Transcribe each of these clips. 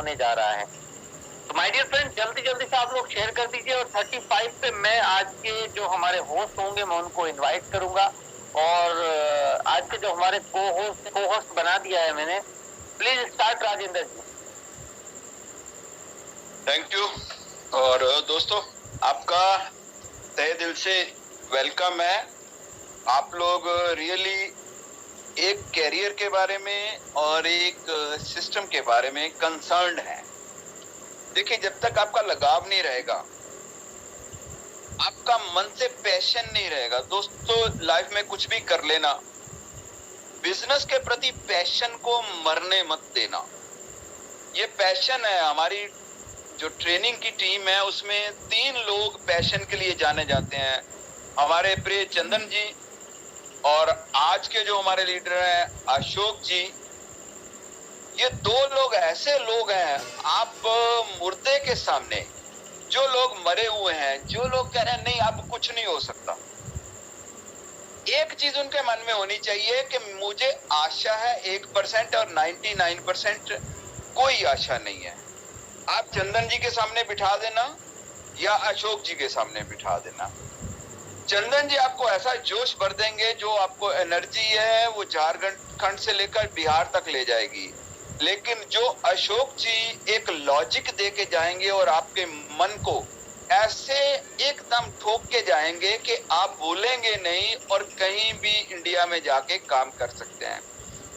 होने जा रहा है। तो माय डियर फ्रेंड, जल्दी जल्दी से आप लोग शेयर कर दीजिए। और 35 पे मैं आज के जो हमारे होस्ट होंगे मैं उनको इनवाइट करूंगा। और आज के जो हमारे को होस्ट बना दिया है मैंने। Please start Rajendra ji. Thank you. और दोस्तों, आपका तहे दिल से वेलकम है। आप लोग रियली एक कैरियर के बारे में और एक सिस्टम के बारे में कंसर्न्ड हैं। देखिए, जब तक आपका लगाव नहीं रहेगा, आपका मन से पैशन नहीं रहेगा, दोस्तों लाइफ में कुछ भी कर लेना, बिजनेस के प्रति पैशन को मरने मत देना। ये पैशन है। हमारी जो ट्रेनिंग की टीम है उसमें 3 लोग पैशन के लिए जाने जाते हैं, हमारे प्रिय चंदन जी और आज के जो हमारे लीडर हैं अशोक जी। ये 2 लोग ऐसे लोग हैं, आप मुर्दे के सामने, जो लोग मरे हुए हैं, जो लोग कह रहे हैं नहीं अब कुछ नहीं हो सकता, एक चीज उनके मन में होनी चाहिए कि मुझे आशा है 1% और 99% कोई आशा नहीं है। आप चंदन जी के सामने बिठा देना या अशोक जी के सामने बिठा देना, चंदन जी आपको ऐसा जोश भर देंगे, जो आपको एनर्जी है वो झारखंड से लेकर बिहार तक ले जाएगी। लेकिन जो अशोक जी एक लॉजिक दे के जाएंगे और आपके मन को ऐसे एकदम ठोक के जाएंगे कि आप भूलेंगे नहीं और कहीं भी इंडिया में जाके काम कर सकते हैं।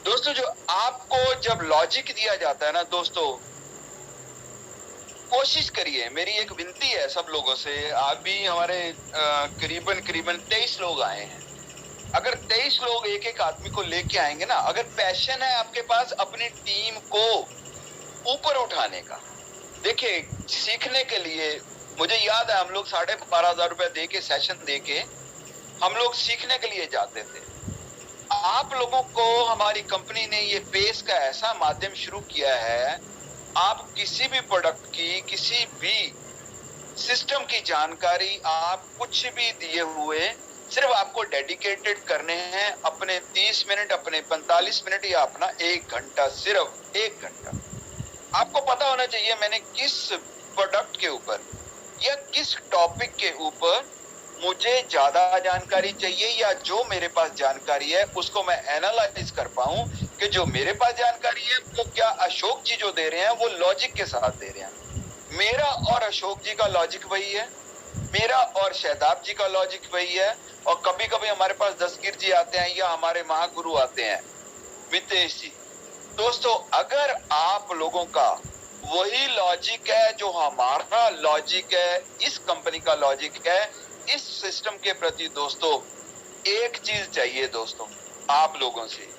दोस्तों, जो आपको जब लॉजिक दिया जाता है ना दोस्तों, कोशिश करिए, मेरी एक विनती है सब लोगों से। आप भी हमारे करीबन 23 लोग आए हैं। अगर 23 लोग एक एक आदमी को लेके आएंगे ना, अगर पैशन है आपके पास अपनी टीम को ऊपर उठाने का, देखिए सीखने के लिए, मुझे याद है हम लोग 12,500 रुपए दे के सेशन दे के हम लोग सीखने के लिए जाते थे। आप लोगों को हमारी कंपनी ने ये पेस का ऐसा माध्यम शुरू किया है, आप किसी भी प्रोडक्ट की, किसी भी सिस्टम की जानकारी आप कुछ भी दिए हुए, सिर्फ आपको डेडिकेटेड करने हैं अपने 30 मिनट, अपने 45 मिनट या अपना 1 घंटा, सिर्फ 1 घंटा। आपको पता होना चाहिए मैंने किस प्रोडक्ट के ऊपर या किस टॉपिक के ऊपर मुझे ज्यादा जानकारी चाहिए, या जो मेरे पास जानकारी है उसको मैं एनालाइज कर पाऊं कि जो मेरे पास जानकारी है वो क्या अशोक जी जो दे रहे हैं वो लॉजिक के साथ दे रहे हैं। मेरा और अशोक जी का लॉजिक वही है, मेरा और शहदाब जी का लॉजिक वही है। और कभी कभी हमारे पास दस्तगीर जी आते हैं या हमारे महागुरु आते हैं मितेश जी। दोस्तों, अगर आप लोगों का वही लॉजिक है जो हमारा लॉजिक है, इस कंपनी का लॉजिक है, इस सिस्टम के प्रति दोस्तों एक चीज चाहिए दोस्तों, आप लोगों से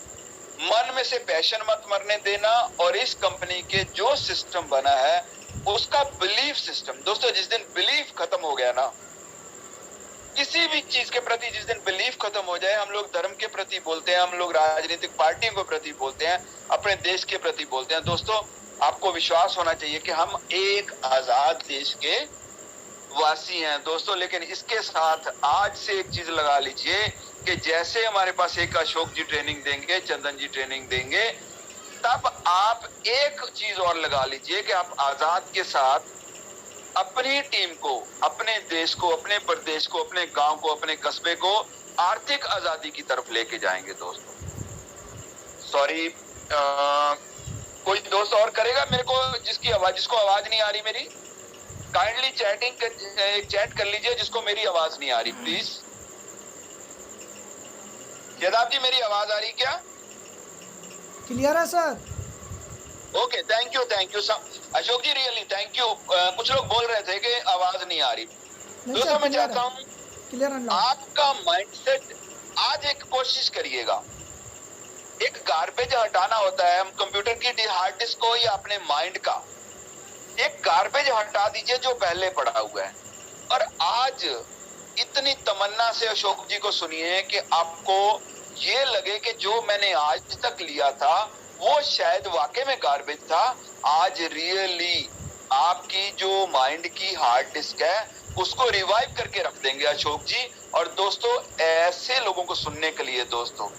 मन में से पैशन मत मरने देना। और इस कंपनी के जो सिस्टम बना है उसका बिलीफ सिस्टम, दोस्तों जिस दिन बिलीफ खत्म हो गया ना, किसी भी चीज के प्रति जिस दिन बिलीफ खत्म हो जाए, हम लोग धर्म के प्रति बोलते हैं, हम लोग राजनीतिक पार्टियों के प्रति बोलते हैं, अपने देश के प्रति बोलते हैं। दोस्तों, आपको विश्वास होना चाहिए कि हम एक आजाद देश के वासी हैं दोस्तों। लेकिन इसके साथ आज से एक चीज लगा लीजिए कि जैसे हमारे पास एक अशोक जी ट्रेनिंग देंगे, चंदन जी ट्रेनिंग देंगे, तब आप एक चीज और लगा लीजिए कि आप आजाद के साथ अपनी टीम को, अपने देश को, अपने प्रदेश को, अपने गांव को, अपने कस्बे को आर्थिक आजादी की तरफ लेके जाएंगे दोस्तों। सॉरी, कोई दोस्त और करेगा मेरे को, जिसको आवाज नहीं आ रही मेरी, काइंडली चैट कर लीजिए जिसको मेरी आवाज नहीं आ रही प्लीज। शहदाब जी, मेरी आवाज आ रही क्या? क्लियर है sir. Okay, thank you Ashok ji, really thank you. कुछ लोग बोल रहे थे कि आवाज नहीं आ रही। दोस्तों, मैं चाहता हूँ आपका माइंडसेट आज एक कोशिश करिएगा, एक गार्बेज हटाना होता है। हम कंप्यूटर की हार्ड डिस्क को या अपने माइंड का एक गार्बेज हटा दीजिए जो पहले पड़ा हुआ है, और आज इतनी तमन्ना से अशोक जी को सुनिए कि आपको ये लगे कि जो मैंने आज तक लिया था वो शायद वाकई में गार्बेज था। आज रियली आपकी जो माइंड की हार्ड डिस्क है उसको रिवाइव करके रख देंगे अशोक जी। और दोस्तों, ऐसे लोगों को सुनने के लिए दोस्तों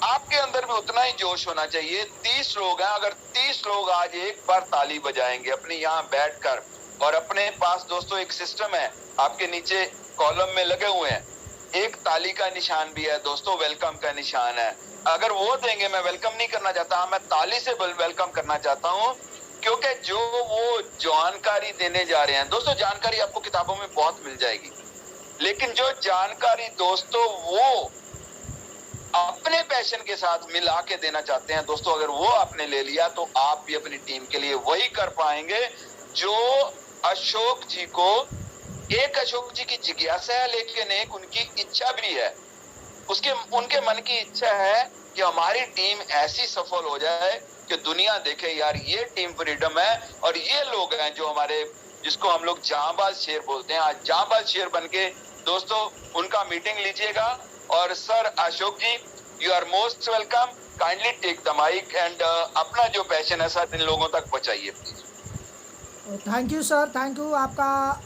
आपके अंदर भी उतना ही जोश होना चाहिए। 30 लोग हैं, अगर 30 लोग आज एक बार ताली बजाएंगे अपने यहाँ बैठकर, और अपने पास दोस्तों एक सिस्टम है, आपके नीचे कॉलम में लगे हुए हैं, एक ताली का निशान भी है दोस्तों, वेलकम का निशान है। अगर वो देंगे, मैं वेलकम नहीं करना चाहता, मैं ताली से वेलकम करना चाहता हूँ, क्योंकि जो वो जानकारी देने जा रहे हैं दोस्तों, जानकारी आपको किताबों में बहुत मिल जाएगी, लेकिन जो जानकारी दोस्तों वो अपने पैशन के साथ मिला के देना चाहते हैं दोस्तों, अगर वो आपने ले लिया तो आप भी अपनी टीम के लिए वही कर पाएंगे जो अशोक जी को, एक अशोक जी की जिज्ञासा है, लेकिन एक उनकी इच्छा भी है। उनके मन की इच्छा है कि हमारी टीम ऐसी सफल हो जाए कि दुनिया देखे यार ये टीम फ्रीडम है, और ये लोग हैं जो हमारे, जिसको हम लोग जांबाज शेर बोलते हैं, आज जांबाज शेर बनके दोस्तों उनका मीटिंग लीजिएगा। और sir Ashok ji, you are most welcome, kindly take the mike and अपना जो पैशन है सर इन लोगों तक पहुंचाइए please. Thank you sir, thank you, आपका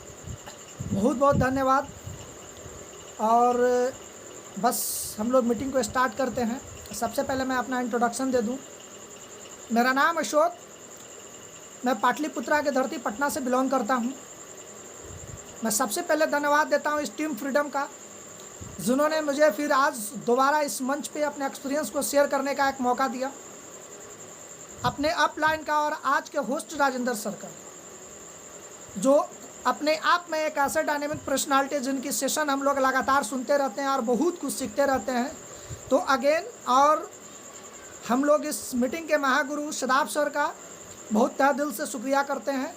बहुत बहुत धन्यवाद। और बस हम लोग मीटिंग को स्टार्ट करते हैं। सबसे पहले मैं अपना इंट्रोडक्शन दे दूं। मेरा नाम अशोक, मैं पाटलिपुत्रा के धरती पटना से बिलोंग करता हूं। मैं सबसे पहले धन्यवाद देता हूं इस टीम फ्रीडम का, जिन्होंने मुझे फिर आज दोबारा इस मंच पे अपने एक्सपीरियंस को शेयर करने का एक मौका दिया। अपने अपलाइन का और आज के होस्ट राजेंद्र सर का, जो अपने आप में एक ऐसे डायनेमिक पर्सनालिटी जिनकी सेशन हम लोग लगातार सुनते रहते हैं और बहुत कुछ सीखते रहते हैं। तो अगेन, और हम लोग इस मीटिंग के महागुरु शदाब सर का बहुत तहे दिल से शुक्रिया करते हैं।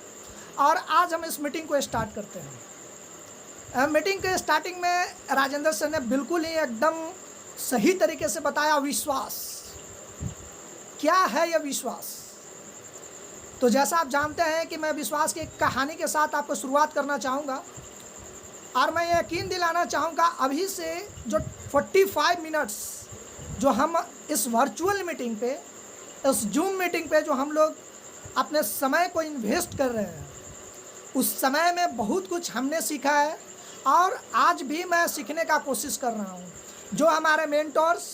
और आज हम इस मीटिंग को स्टार्ट करते हैं। मीटिंग के स्टार्टिंग में राजेंद्र सर ने बिल्कुल ही एकदम सही तरीके से बताया विश्वास क्या है। यह विश्वास, तो जैसा आप जानते हैं कि मैं विश्वास की एक कहानी के साथ आपको शुरुआत करना चाहूँगा, और मैं यकीन दिलाना चाहूँगा अभी से जो 45 मिनट्स जो हम इस वर्चुअल मीटिंग पे, इस जूम मीटिंग पे जो हम लोग अपने समय को इन्वेस्ट कर रहे हैं, उस समय में बहुत कुछ हमने सीखा है और आज भी मैं सीखने का कोशिश कर रहा हूँ। जो हमारे मेंटर्स,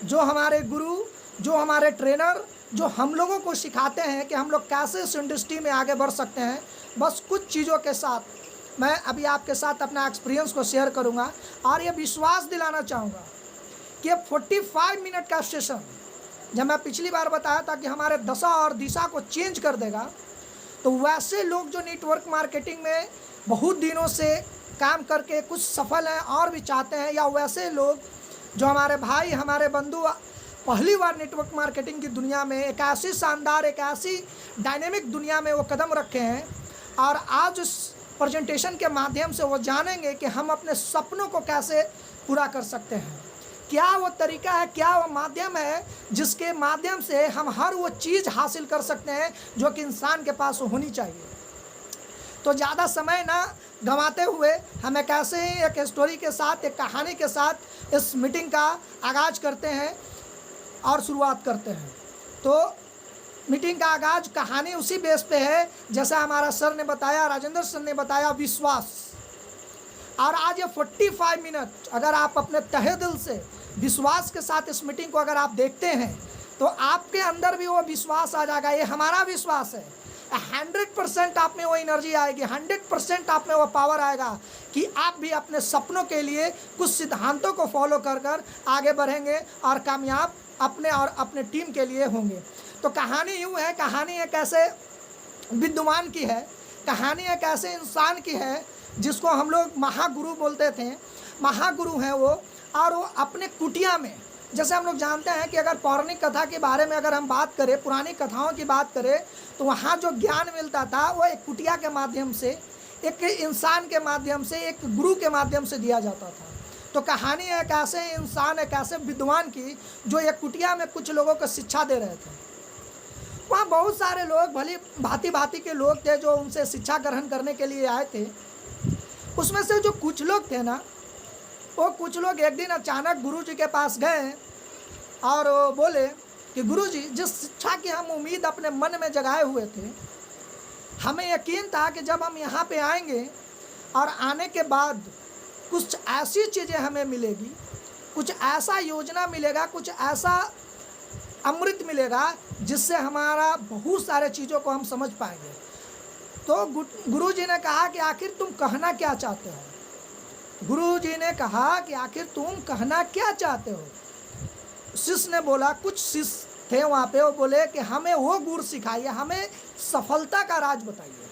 जो हमारे गुरु, जो हमारे ट्रेनर, जो हम लोगों को सिखाते हैं कि हम लोग कैसे इस इंडस्ट्री में आगे बढ़ सकते हैं, बस कुछ चीज़ों के साथ मैं अभी आपके साथ अपना एक्सपीरियंस को शेयर करूँगा। और ये विश्वास दिलाना चाहूँगा कि 45 मिनट का सेशन, जब मैं पिछली बार बताया था कि हमारे दशा और दिशा को चेंज कर देगा, तो वैसे लोग जो नेटवर्क मार्केटिंग में बहुत दिनों से काम करके कुछ सफल हैं और भी चाहते हैं, या वैसे लोग जो हमारे भाई, हमारे बंधु पहली बार नेटवर्क मार्केटिंग की दुनिया में, एक ऐसी शानदार, एक ऐसी डायनेमिक दुनिया में वो कदम रखे हैं, और आज उस प्रेजेंटेशन के माध्यम से वो जानेंगे कि हम अपने सपनों को कैसे पूरा कर सकते हैं। क्या वो तरीका है, क्या वो माध्यम है जिसके माध्यम से हम हर वो चीज़ हासिल कर सकते हैं जो कि इंसान के पास होनी चाहिए। तो ज़्यादा समय ना गंवाते हुए हम एक ऐसे ही एक स्टोरी के साथ, एक कहानी के साथ इस मीटिंग का आगाज़ करते हैं और शुरुआत करते हैं। तो मीटिंग का आगाज़ कहानी उसी बेस पे है जैसा हमारा सर ने बताया, राजेंद्र सर ने बताया, विश्वास। और आज ये 45 मिनट अगर आप अपने तहे दिल से विश्वास के साथ इस मीटिंग को अगर आप देखते हैं, तो आपके अंदर भी वो विश्वास आ जाएगा। ये हमारा विश्वास है। 100% आप में वो एनर्जी आएगी, 100% आप में वो पावर आएगा कि आप भी अपने सपनों के लिए कुछ सिद्धांतों को फॉलो कर कर आगे बढ़ेंगे और कामयाब अपने और अपने टीम के लिए होंगे। तो कहानी यूँ है, कहानी एक ऐसे विद्वान की है, कहानी एक ऐसे इंसान की है जिसको हम लोग महागुरु बोलते थे। महागुरु हैं वो, और वो अपने कुटिया में, जैसे हम लोग जानते हैं कि अगर पौराणिक कथा के बारे में अगर हम बात करें, पुरानी कथाओं की बात करें, तो वहाँ जो ज्ञान मिलता था वो एक कुटिया के माध्यम से, एक इंसान के माध्यम से, एक गुरु के माध्यम से दिया जाता था। तो कहानी एक ऐसे इंसान, एक ऐसे विद्वान की जो एक कुटिया में कुछ लोगों को शिक्षा दे रहे थे। वहाँ बहुत सारे लोग, भली भांति भांति के लोग थे जो उनसे शिक्षा ग्रहण करने के लिए आए थे। उसमें से जो कुछ लोग थे ना, वो कुछ लोग एक दिन अचानक गुरुजी के पास गए और बोले कि गुरुजी, जिस शिक्षा की हम उम्मीद अपने मन में जगाए हुए थे, हमें यकीन था कि जब हम यहाँ पे आएंगे और आने के बाद कुछ ऐसी चीज़ें हमें मिलेगी कुछ ऐसा योजना मिलेगा, कुछ ऐसा अमृत मिलेगा जिससे हमारा बहुत सारे चीज़ों को हम समझ पाएंगे। तो गुरु जी ने कहा कि आखिर तुम कहना क्या चाहते हो। गुरु जी ने कहा कि आखिर तुम कहना क्या चाहते हो। शिष्य ने बोला, कुछ शिष्य थे वहाँ पे, वो बोले कि हमें वो गुरु सिखाइए, हमें सफलता का राज बताइए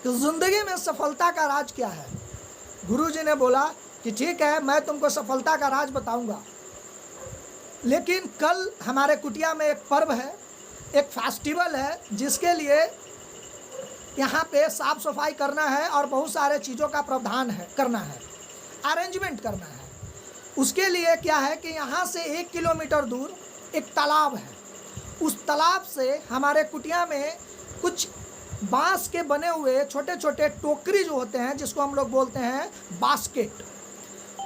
कि ज़िंदगी में सफलता का राज क्या है। गुरु जी ने बोला कि ठीक है, मैं तुमको सफलता का राज बताऊंगा, लेकिन कल हमारे कुटिया में एक पर्व है, एक फेस्टिवल है, जिसके लिए यहाँ पे साफ सफाई करना है और बहुत सारे चीज़ों का प्रावधान है, करना है, अरेंजमेंट करना है। उसके लिए क्या है कि यहाँ से 1 किलोमीटर दूर एक तालाब है। उस तालाब से हमारे कुटिया में कुछ बांस के बने हुए छोटे छोटे टोकरी जो होते हैं, जिसको हम लोग बोलते हैं बास्केट,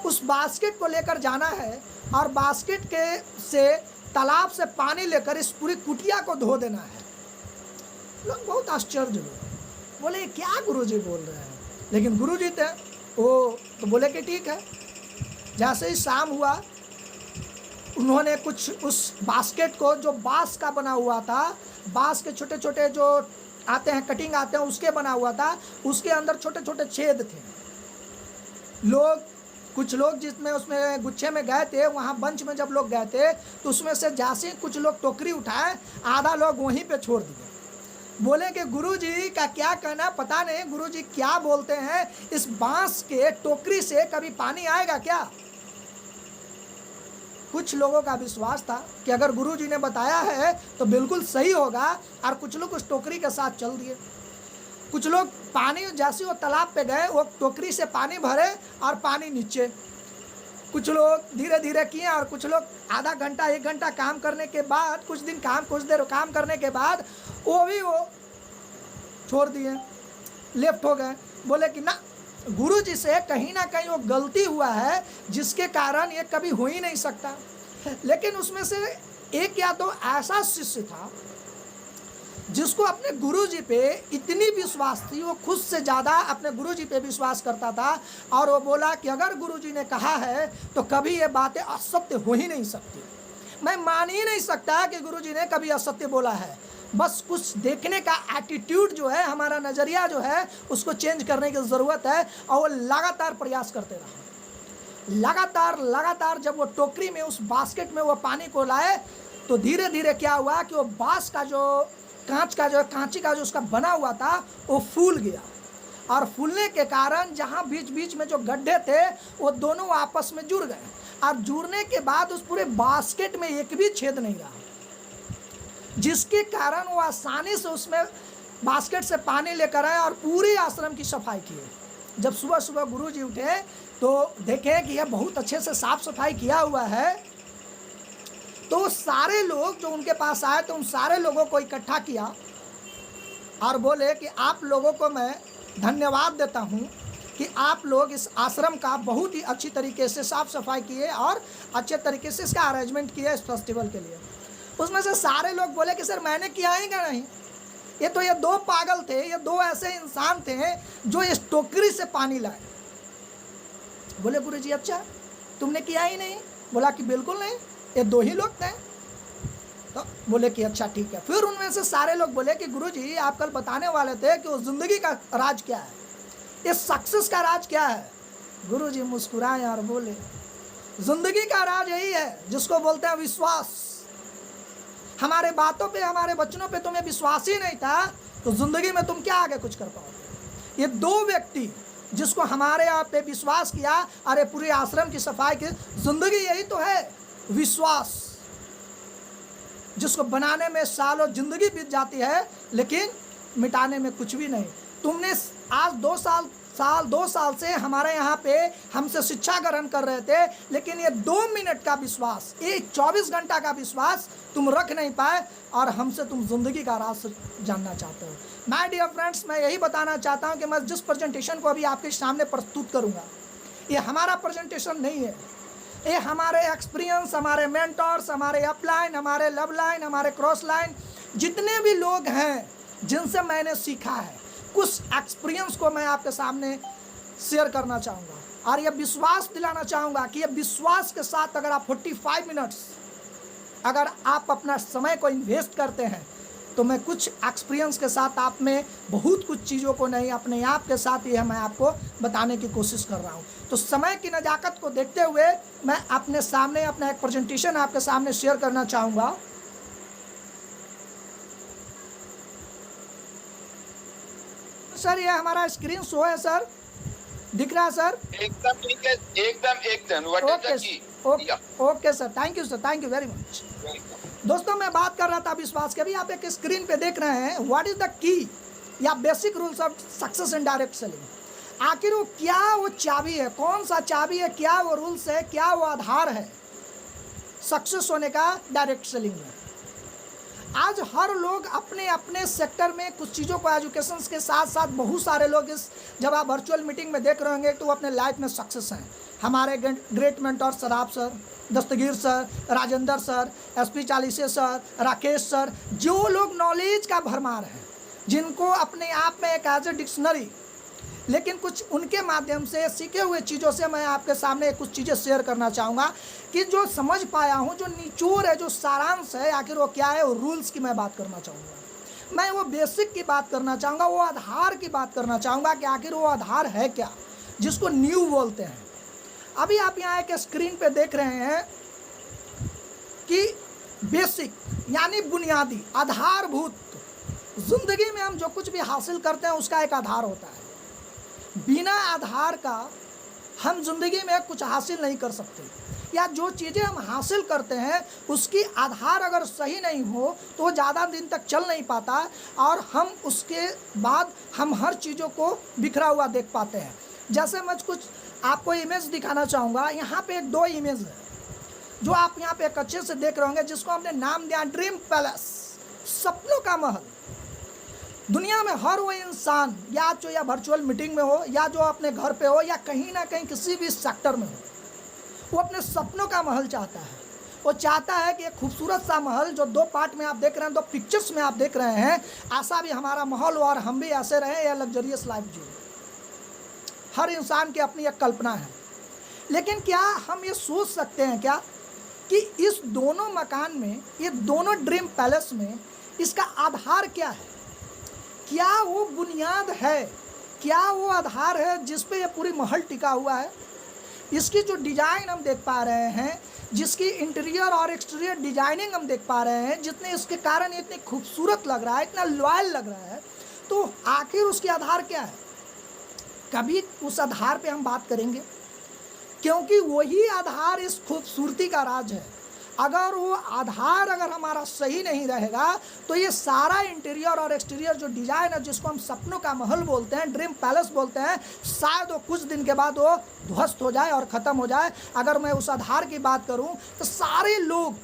उस बास्केट को लेकर जाना है और बास्केट के से तालाब से पानी लेकर इस पूरी कुटिया को धो देना है। लोग बहुत आश्चर्य हुए, बोले क्या गुरुजी बोल रहे हैं, लेकिन गुरुजी थे वो तो बोले कि ठीक है। जैसे ही शाम हुआ, उन्होंने कुछ उस बास्केट को, जो बांस का बना हुआ था, बांस के छोटे छोटे जो आते हैं, कटिंग आते हैं, उसके बना हुआ था, उसके अंदर छोटे छोटे छेद थे। कुछ लोग जिसमें उसमें गुच्छे में गए थे, वहाँ बंच में जब लोग गए थे तो उसमें से जैसे कुछ लोग टोकरी उठाए, आधा लोग वहीं पे छोड़ दिए। बोले कि गुरुजी का क्या कहना, पता नहीं गुरुजी क्या बोलते हैं, इस बांस के टोकरी से कभी पानी आएगा क्या। कुछ लोगों का विश्वास था कि अगर गुरुजी ने बताया है तो बिल्कुल सही होगा, और कुछ लोग उस टोकरी के साथ चल दिए। कुछ लोग पानी, जैसे वो तालाब पे गए, वो टोकरी से पानी भरे और पानी नीचे। कुछ लोग धीरे धीरे किए और कुछ लोग आधा घंटा 1 घंटा काम करने के बाद, कुछ देर काम करने के बाद वो छोड़ दिए, लेफ्ट हो गए। बोले कि ना, गुरु जी से कहीं ना कहीं वो गलती हुआ है, जिसके कारण ये कभी हो ही नहीं सकता। लेकिन उसमें से एक या तो ऐसा शिष्य था जिसको अपने गुरु जी पे इतनी विश्वास थी, वो खुद से ज़्यादा अपने गुरु जी पे विश्वास करता था, और वो बोला कि अगर गुरु जी ने कहा है तो कभी ये बातें असत्य हो ही नहीं सकती। मैं मान ही नहीं सकता कि गुरु जी ने कभी असत्य बोला है। बस कुछ देखने का एटीट्यूड जो है, हमारा नज़रिया जो है, उसको चेंज करने की ज़रूरत है। और वो लगातार प्रयास करते रहे, लगातार जब वो टोकरी में, उस बास्केट में वो पानी को लाए, तो धीरे धीरे क्या हुआ कि वो बांस का जो कांची का जो उसका बना हुआ था, वो फूल गया। और फूलने के कारण जहाँ बीच बीच में जो गड्ढे थे, वो दोनों आपस में जुड़ गए, और जुड़ने के बाद उस पूरे बास्केट में एक भी छेद नहीं रहा, जिसके कारण वो आसानी से उसमें बास्केट से पानी लेकर आए और पूरे आश्रम की सफाई किए। जब सुबह सुबह गुरुजी उठे तो देखे कि यह बहुत अच्छे से साफ सफाई किया हुआ है। तो सारे लोग जो उनके पास आए, तो उन सारे लोगों को इकट्ठा किया और बोले कि आप लोगों को मैं धन्यवाद देता हूँ कि आप लोग इस आश्रम का बहुत ही अच्छी तरीके से साफ सफाई किए और अच्छे तरीके से इसका अरेंजमेंट किया इस फेस्टिवल के लिए। उसमें से सारे लोग बोले कि सर मैंने किया ही क्या नहीं, ये तो ये 2 पागल थे, ये 2 ऐसे इंसान थे जो इस टोकरी से पानी लाए। बोले गुरुजी अच्छा तुमने किया ही नहीं? बोला कि बिल्कुल नहीं, ये 2 ही लोग थे। तो बोले कि अच्छा ठीक है। फिर उनमें से सारे लोग बोले कि गुरुजी आप कल बताने वाले थे कि उस जिंदगी का राज क्या है, इस सक्सेस का राज क्या है। गुरुजी मुस्कुराए और बोले जिंदगी का राज यही है जिसको बोलते हैं विश्वास। हमारे बातों पे, हमारे वचनों पे तुम्हें विश्वास ही नहीं था, तो जिंदगी में तुम क्या आगे कुछ कर पाओगे। ये 2 व्यक्ति जिसको हमारे यहाँ पे विश्वास किया, अरे पूरे आश्रम की सफाई की, जिंदगी यही तो है विश्वास, जिसको बनाने में सालों जिंदगी बीत जाती है लेकिन मिटाने में कुछ भी नहीं। तुमने आज 2 साल से हमारे यहाँ पे हमसे शिक्षा ग्रहण कर रहे थे, लेकिन ये 2 मिनट का विश्वास, ये 24 घंटा का विश्वास तुम रख नहीं पाए, और हमसे तुम जिंदगी का राज जानना चाहते हो। माय डियर फ्रेंड्स, मैं यही बताना चाहता हूँ कि मैं जिस प्रेजेंटेशन को अभी आपके सामने प्रस्तुत करूँगा, ये हमारा प्रेजेंटेशन नहीं है, ये हमारे एक्सपीरियंस, हमारे मेंटर्स, हमारे अपलाइन, हमारे लव लाइन, हमारे क्रॉस लाइन, जितने भी लोग हैं जिनसे मैंने सीखा है, कुछ एक्सपीरियंस को मैं आपके सामने शेयर करना चाहूँगा। और ये विश्वास दिलाना चाहूँगा कि ये विश्वास के साथ अगर आप 45 मिनट्स अगर आप अपना समय को इन्वेस्ट करते हैं तो मैं कुछ एक्सपीरियंस के साथ आप में बहुत कुछ चीज़ों को नहीं अपने आप के साथ ही मैं आपको बताने की कोशिश कर रहा हूँ। तो समय की नज़ाकत को देखते हुए मैं अपने सामने अपना एक प्रेजेंटेशन आपके सामने शेयर करना चाहूँगा। सर ये हमारा स्क्रीन शो है सर, दिख रहा है सर? एकदम ठीक है, एकदम okay sir, thank you sir, thank you very much. दोस्तों मैं बात कर रहा था विश्वास के, अभी आप एक स्क्रीन पे देख रहे हैं व्हाट इज द की या basic rules of success in direct selling. आखिर वो क्या वो चाबी है, कौन सा चाबी है, क्या वो रूल्स है, क्या वो आधार है सक्सेस होने का डायरेक्ट सेलिंग में। आज हर लोग अपने अपने सेक्टर में कुछ चीज़ों को एजुकेशन के साथ साथ बहुत सारे लोग इस जब आप वर्चुअल मीटिंग में देख रहे होंगे तो वो अपने लाइफ में सक्सेस हैं। हमारे great mentor Sarab sir, Dastagir sir, Rajendra sir, SP Chalise sir, Rakesh sir, जो लोग नॉलेज का भरमार है, जिनको अपने आप में एक एज ए डिक्शनरी, लेकिन कुछ उनके माध्यम से सीखे हुए चीज़ों से मैं आपके सामने कुछ चीज़ें शेयर करना चाहूँगा कि जो समझ पाया हूँ, जो निचोड़ है, जो सारांश है, आखिर वो क्या है। वो रूल्स की मैं बात करना चाहूँगा, मैं वो बेसिक की बात करना चाहूँगा, वो आधार की बात करना चाहूँगा कि आखिर वो आधार है क्या, जिसको नींव बोलते हैं। अभी आप यहाँ एक स्क्रीन पे देख रहे हैं कि बेसिक यानी बुनियादी, आधारभूत। जिंदगी में हम जो कुछ भी हासिल करते हैं उसका एक आधार होता है। बिना आधार का हम जिंदगी में कुछ हासिल नहीं कर सकते, या जो चीज़ें हम हासिल करते हैं उसकी आधार अगर सही नहीं हो तो ज़्यादा दिन तक चल नहीं पाता, और हम उसके बाद हम हर चीज़ों को बिखरा हुआ देख पाते हैं। जैसे मैं कुछ आपको इमेज दिखाना चाहूँगा। यहाँ पे 2 इमेज है जो आप यहाँ पे एक अच्छे से देख रहे होंगे, जिसको हमने नाम दिया ड्रीम पैलेस, सपनों का महल। दुनिया में हर वो इंसान, या जो या वर्चुअल मीटिंग में हो, या जो अपने घर पे हो, या कहीं ना कहीं किसी भी सेक्टर में हो, वो अपने सपनों का महल चाहता है। वो चाहता है कि एक खूबसूरत सा महल, जो 2 पार्ट में आप देख रहे हैं, 2 पिक्चर्स में आप देख रहे हैं, ऐसा भी हमारा महल हो और हम भी ऐसे रहें, या लग्जरियस लाइफ जिए। हर इंसान की अपनी एक कल्पना है। लेकिन क्या हम ये सोच सकते हैं क्या कि इस दोनों मकान में, ये दोनों ड्रीम पैलेस में, इसका आधार क्या है? क्या वो बुनियाद है, क्या वो आधार है जिस पे ये पूरी महल टिका हुआ है? इसकी जो डिज़ाइन हम देख पा रहे हैं, जिसकी इंटीरियर और एक्सटीरियर डिजाइनिंग हम देख पा रहे हैं, जितने इसके कारण इतनी खूबसूरत लग रहा है, इतना लॉयल लग रहा है, तो आखिर उसके आधार क्या है? कभी उस आधार पे हम बात करेंगे, क्योंकि वही आधार इस खूबसूरती का राज है। अगर वो आधार अगर हमारा सही नहीं रहेगा तो ये सारा इंटीरियर और एक्सटीरियर जो डिज़ाइन है, जिसको हम सपनों का महल बोलते हैं, ड्रीम पैलेस बोलते हैं, शायद वो कुछ दिन के बाद वो ध्वस्त हो जाए और ख़त्म हो जाए। अगर मैं उस आधार की बात करूं तो सारे लोग,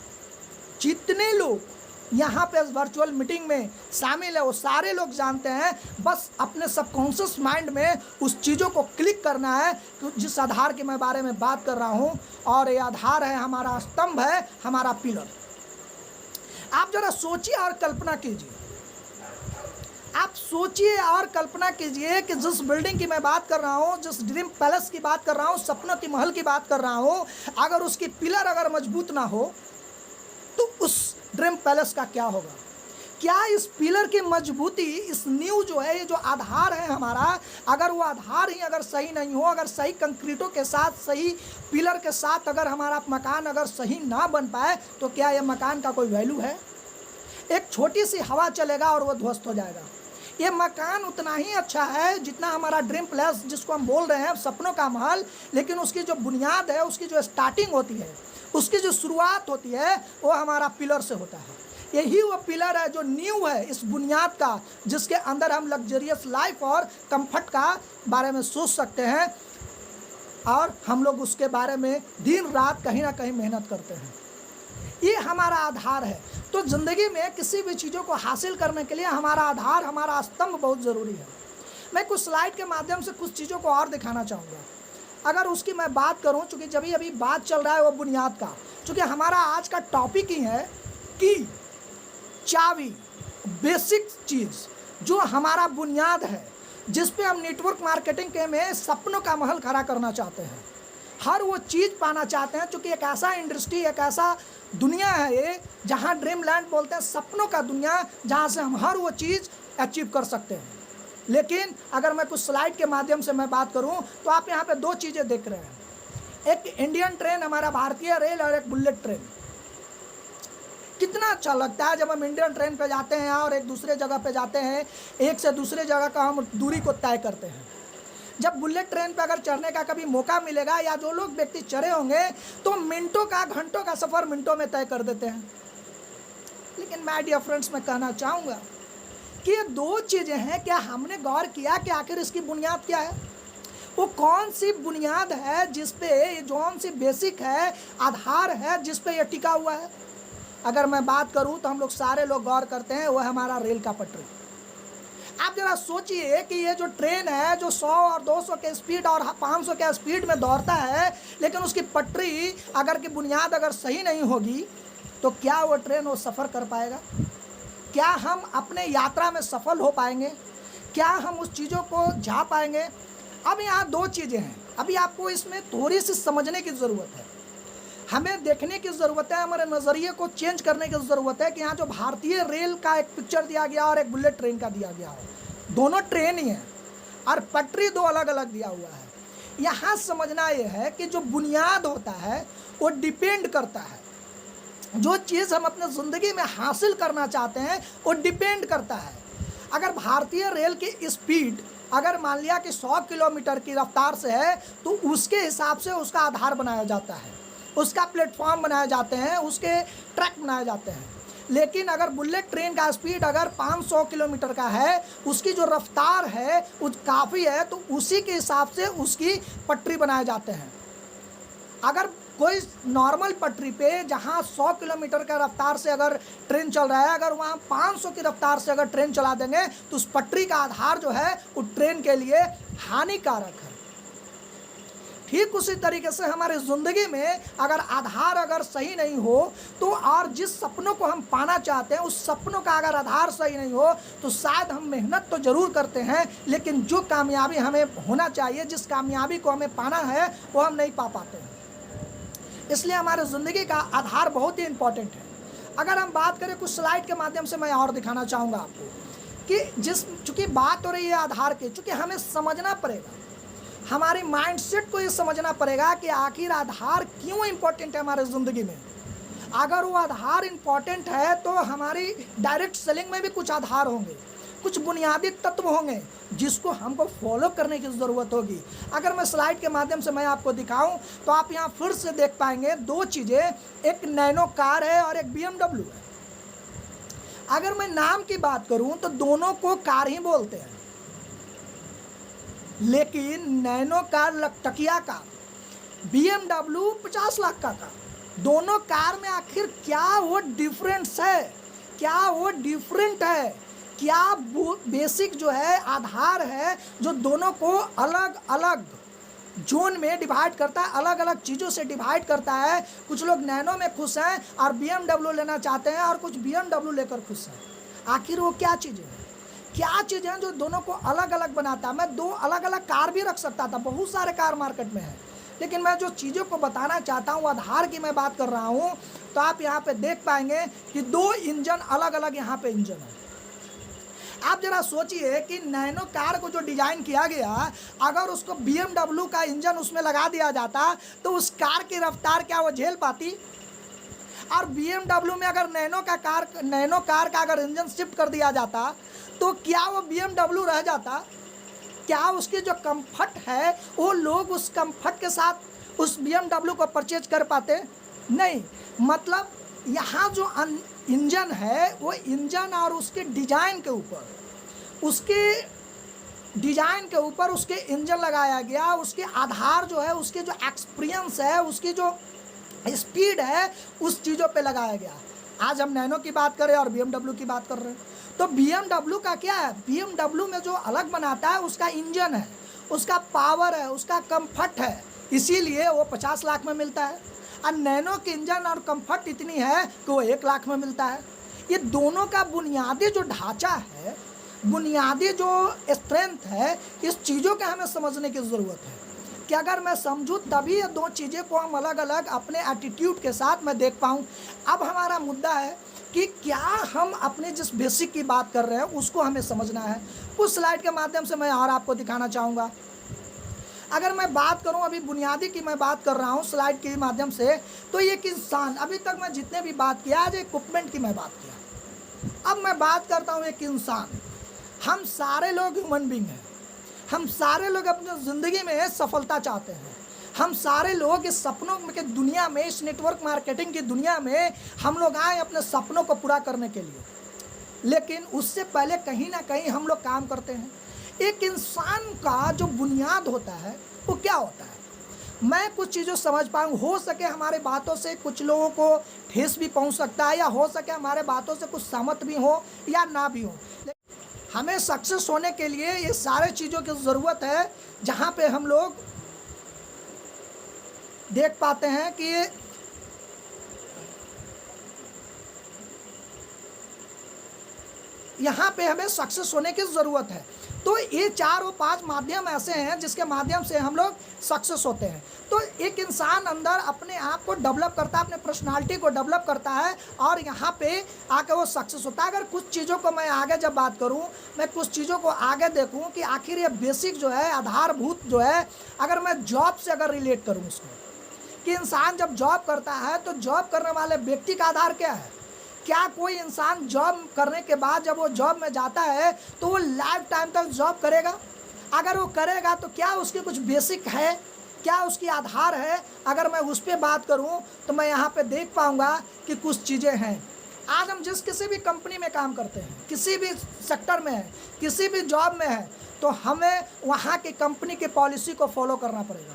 जितने लोग यहाँ पे वर्चुअल मीटिंग में शामिल है, वो सारे लोग जानते हैं, बस अपने सबकॉन्शियस माइंड में उस चीज़ों को क्लिक करना है जिस आधार के मैं बारे में बात कर रहा हूँ। और ये आधार है, हमारा स्तंभ है, हमारा पिलर। आप जरा सोचिए और कल्पना कीजिए, आप सोचिए और कल्पना कीजिए कि जिस बिल्डिंग की मैं बात कर रहा हूँ, जिस ड्रीम पैलेस की बात कर रहा हूँ, सपनों की महल की बात कर रहा हूँ, अगर उसकी पिलर अगर मजबूत ना हो तो उस ड्रीम पैलेस का क्या होगा? क्या इस पिलर की मजबूती, इस नींव जो है, ये जो आधार है हमारा, अगर वो आधार ही अगर सही नहीं हो, अगर सही कंक्रीटों के साथ, सही पिलर के साथ अगर हमारा मकान अगर सही ना बन पाए तो क्या ये मकान का कोई वैल्यू है? एक छोटी सी हवा चलेगा और वो ध्वस्त हो जाएगा। ये मकान उतना ही अच्छा है जितना हमारा ड्रीम पैलेस, जिसको हम बोल रहे हैं सपनों का महल, लेकिन उसकी जो बुनियाद है, उसकी जो स्टार्टिंग होती है, उसकी जो शुरुआत होती है, वो हमारा पिलर से होता है। यही वो पिलर है जो नींव है इस बुनियाद का, जिसके अंदर हम लग्जरियस लाइफ और कंफर्ट का बारे में सोच सकते हैं, और हम लोग उसके बारे में दिन रात कहीं ना कहीं मेहनत करते हैं। ये हमारा आधार है। तो ज़िंदगी में किसी भी चीज़ों को हासिल करने के लिए हमारा आधार, हमारा स्तंभ बहुत ज़रूरी है। मैं कुछ स्लाइड के माध्यम से कुछ चीज़ों को और दिखाना चाहूँगा। अगर उसकी मैं बात करूं, चूँकि जब अभी बात चल रहा है वो बुनियाद का, चूँकि हमारा आज का टॉपिक ही है कि चाबी, बेसिक चीज़ जो हमारा बुनियाद है, जिस पे हम नेटवर्क मार्केटिंग के में सपनों का महल खड़ा करना चाहते हैं, हर वो चीज़ पाना चाहते हैं, क्योंकि एक ऐसा इंडस्ट्री, एक ऐसा दुनिया है ये जहाँ ड्रीम लैंड बोलते हैं, सपनों का दुनिया, जहाँ से हम हर वो चीज़ अचीव कर सकते हैं। लेकिन अगर मैं कुछ स्लाइड के माध्यम से मैं बात करूं तो आप यहाँ पे दो चीज़ें देख रहे हैं, एक इंडियन ट्रेन, हमारा भारतीय रेल, और एक बुलेट ट्रेन। कितना अच्छा लगता है जब हम इंडियन ट्रेन पे जाते हैं और एक दूसरे जगह पे जाते हैं, एक से दूसरे जगह का हम दूरी को तय करते हैं। जब बुलेट ट्रेन पे अगर चढ़ने का कभी मौका मिलेगा, या जो लोग व्यक्ति चढ़े होंगे, तो मिनटों का, घंटों का सफ़र मिनटों में तय कर देते हैं। लेकिन माय डियर फ्रेंड्स, मैं कहना चाहूँगा कि ये दो चीज़ें हैं, क्या हमने गौर किया कि आखिर इसकी बुनियाद क्या है? वो कौन सी बुनियाद है जिस पे, कौन सी बेसिक है, आधार है जिस पे ये टिका हुआ है? अगर मैं बात करूं तो हम लोग सारे लोग गौर करते हैं, वो है हमारा रेल का पटरी। आप जरा सोचिए कि ये जो ट्रेन है, जो 100 और 200 के स्पीड और 500 के स्पीड में दौड़ता है, लेकिन उसकी पटरी अगर की बुनियाद अगर सही नहीं होगी तो क्या वो ट्रेन वो सफ़र कर पाएगा? क्या हम अपने यात्रा में सफल हो पाएंगे? क्या हम उस चीज़ों को जा पाएंगे? अब यहाँ दो चीज़ें हैं, अभी आपको इसमें थोड़ी सी समझने की ज़रूरत है, हमें देखने की ज़रूरत है, हमारे नज़रिए को चेंज करने की ज़रूरत है कि यहाँ जो भारतीय रेल का एक पिक्चर दिया गया और एक बुलेट ट्रेन का दिया गया हो, दोनों ट्रेन ही हैं और पटरी दो अलग अलग दिया हुआ है। यहाँ समझना ये है कि जो बुनियाद होता है वो डिपेंड करता है, जो चीज़ हम अपने ज़िंदगी में हासिल करना चाहते हैं वो डिपेंड करता है। अगर भारतीय रेल की स्पीड अगर मान लिया कि 100 किलोमीटर की रफ्तार से है, तो उसके हिसाब से उसका आधार बनाया जाता है, उसका प्लेटफॉर्म बनाए जाते हैं, उसके ट्रैक बनाए जाते हैं। लेकिन अगर बुलेट ट्रेन का स्पीड अगर 500 किलोमीटर का है, उसकी जो रफ्तार है वो काफ़ी है, तो उसी के हिसाब से उसकी पटरी बनाए जाते हैं। अगर कोई नॉर्मल पटरी पे जहाँ 100 किलोमीटर का रफ्तार से अगर ट्रेन चल रहा है, अगर वहाँ 500 की रफ्तार से अगर ट्रेन चला देंगे तो उस पटरी का आधार जो है वो ट्रेन के लिए हानिकारक है। ठीक उसी तरीके से हमारी ज़िंदगी में अगर आधार अगर सही नहीं हो तो, और जिस सपनों को हम पाना चाहते हैं उस सपनों का अगर आधार सही नहीं हो, तो शायद हम मेहनत तो ज़रूर करते हैं, लेकिन जो कामयाबी हमें होना चाहिए, जिस कामयाबी को हमें पाना है, वो हम नहीं पा पाते हैं। इसलिए हमारे ज़िंदगी का आधार बहुत ही इम्पोर्टेंट है। अगर हम बात करें, कुछ स्लाइड के माध्यम से मैं और दिखाना चाहूँगा आपको कि चूँकि बात हो रही है आधार की, चूँकि हमें समझना पड़ेगा, हमारी माइंडसेट को ये समझना पड़ेगा कि आखिर आधार क्यों इम्पोर्टेंट है हमारे ज़िंदगी में। अगर वो आधार इम्पोर्टेंट है तो हमारी डायरेक्ट सेलिंग में भी कुछ आधार होंगे, कुछ बुनियादी तत्व होंगे जिसको हमको फॉलो करने की ज़रूरत होगी। अगर मैं स्लाइड के माध्यम से मैं आपको दिखाऊं तो आप यहाँ फिर से देख पाएंगे दो चीज़ें, एक नैनो कार है और एक BMW है। अगर मैं नाम की बात करूं तो दोनों को कार ही बोलते हैं, लेकिन नैनो कार लखटकिया कार, BMW 50 लाख का कार, दोनों कार में आखिर क्या वो डिफरेंस है, क्या वो डिफरेंट है, क्या बेसिक जो है आधार है जो दोनों को अलग अलग जोन में डिवाइड करता है, अलग अलग चीज़ों से डिवाइड करता है। कुछ लोग नैनो में खुश हैं और BMW लेना चाहते हैं, और कुछ BMW लेकर खुश हैं। आखिर वो क्या चीज़ें हैं, क्या चीज़ें हैं जो दोनों को अलग अलग बनाता है? मैं दो अलग अलग कार भी रख सकता था, बहुत सारे कार मार्केट में है, लेकिन मैं जो चीज़ों को बताना चाहता हूँ, आधार की मैं बात कर रहा हूँ, तो आप यहाँ पे देख पाएंगे कि दो इंजन अलग अलग यहाँ पे इंजन है। आप जरा सोचिए कि नैनो कार को जो डिज़ाइन किया गया, अगर उसको BMW का इंजन उसमें लगा दिया जाता तो उस कार की रफ्तार क्या वो झेल पाती? और BMW में अगर नैनो कार का अगर इंजन शिफ्ट कर दिया जाता तो क्या वो BMW रह जाता? क्या उसकी जो कंफर्ट है वो लोग उस कंफर्ट के साथ उस BMW को परचेज कर पाते? नहीं। मतलब यहाँ जो इंजन है वो इंजन और उसके डिज़ाइन के ऊपर, उसके इंजन लगाया गया, उसके आधार जो है, उसके जो एक्सपीरियंस है, उसकी जो स्पीड है, उस चीज़ों पे लगाया गया। आज हम नैनो की बात करें और BMW की बात कर रहे हैं, तो BMW का क्या है? BMW में जो अलग बनाता है उसका इंजन है, उसका पावर है, उसका कंफर्ट है, इसीलिए वो 50 लाख में मिलता है। और नैनो की इंजन और कंफर्ट इतनी है कि वो 1 लाख में मिलता है। ये दोनों का बुनियादी जो ढांचा है बुनियादी जो स्ट्रेंथ है, इस चीज़ों के हमें समझने की ज़रूरत है कि अगर मैं समझूँ तभी ये दो चीज़ें को हम अलग अलग अपने एटीट्यूड के साथ मैं देख पाऊँ। अब हमारा मुद्दा है कि क्या हम अपने जिस बेसिक की बात कर रहे हैं उसको हमें समझना है। कुछ स्लाइड के माध्यम से मैं और आपको दिखाना चाहूँगा। अगर मैं बात करूं, अभी बुनियादी की मैं बात कर रहा हूं स्लाइड के माध्यम से, तो एक इंसान, अभी तक मैं जितने भी बात किया, आज इक्विपमेंट की मैं बात किया, अब मैं बात करता हूं एक इंसान। हम सारे लोग ह्यूमन बीइंग हैं, हम सारे लोग अपनी ज़िंदगी में सफलता चाहते हैं, हम सारे लोग इस सपनों के दुनिया में, इस नेटवर्क मार्केटिंग की दुनिया में हम लोग आए अपने सपनों को पूरा करने के लिए। लेकिन उससे पहले कहीं ना कहीं हम लोग काम करते हैं। एक इंसान का जो बुनियाद होता है वो क्या होता है, मैं कुछ चीज़ों समझ पाऊँ। हो सके हमारे बातों से कुछ लोगों को ठेस भी पहुंच सकता है, या हो सके हमारे बातों से कुछ सहमत भी हो या ना भी हो। हमें सक्सेस होने के लिए ये सारे चीज़ों की ज़रूरत है, जहाँ पे हम लोग देख पाते हैं कि यहाँ पे हमें सक्सेस होने की ज़रूरत है। तो ये 4 और 5 माध्यम ऐसे हैं जिसके माध्यम से हम लोग सक्सेस होते हैं। तो एक इंसान अंदर अपने आप को डेवलप करता है, अपने पर्सनालिटी को डेवलप करता है, और यहाँ पे आके वो सक्सेस होता है। अगर कुछ चीज़ों को मैं आगे जब बात करूँ, मैं कुछ चीज़ों को आगे देखूँ कि आखिर ये बेसिक जो है, आधारभूत जो है, अगर मैं जॉब से अगर रिलेट करूँ उसको, कि इंसान जब जॉब करता है तो जॉब करने वाले व्यक्ति का आधार क्या है। क्या कोई इंसान जॉब करने के बाद जब वो जॉब में जाता है तो वो लाइफ टाइम तक जॉब करेगा? अगर वो करेगा तो क्या उसकी कुछ बेसिक है, क्या उसकी आधार है? अगर मैं उस पर बात करूं तो मैं यहाँ पे देख पाऊंगा कि कुछ चीज़ें हैं। आज हम जिस किसी भी कंपनी में काम करते हैं, किसी भी सेक्टर में है, किसी भी जॉब में है, तो हमें वहाँ की कंपनी की पॉलिसी को फॉलो करना पड़ेगा।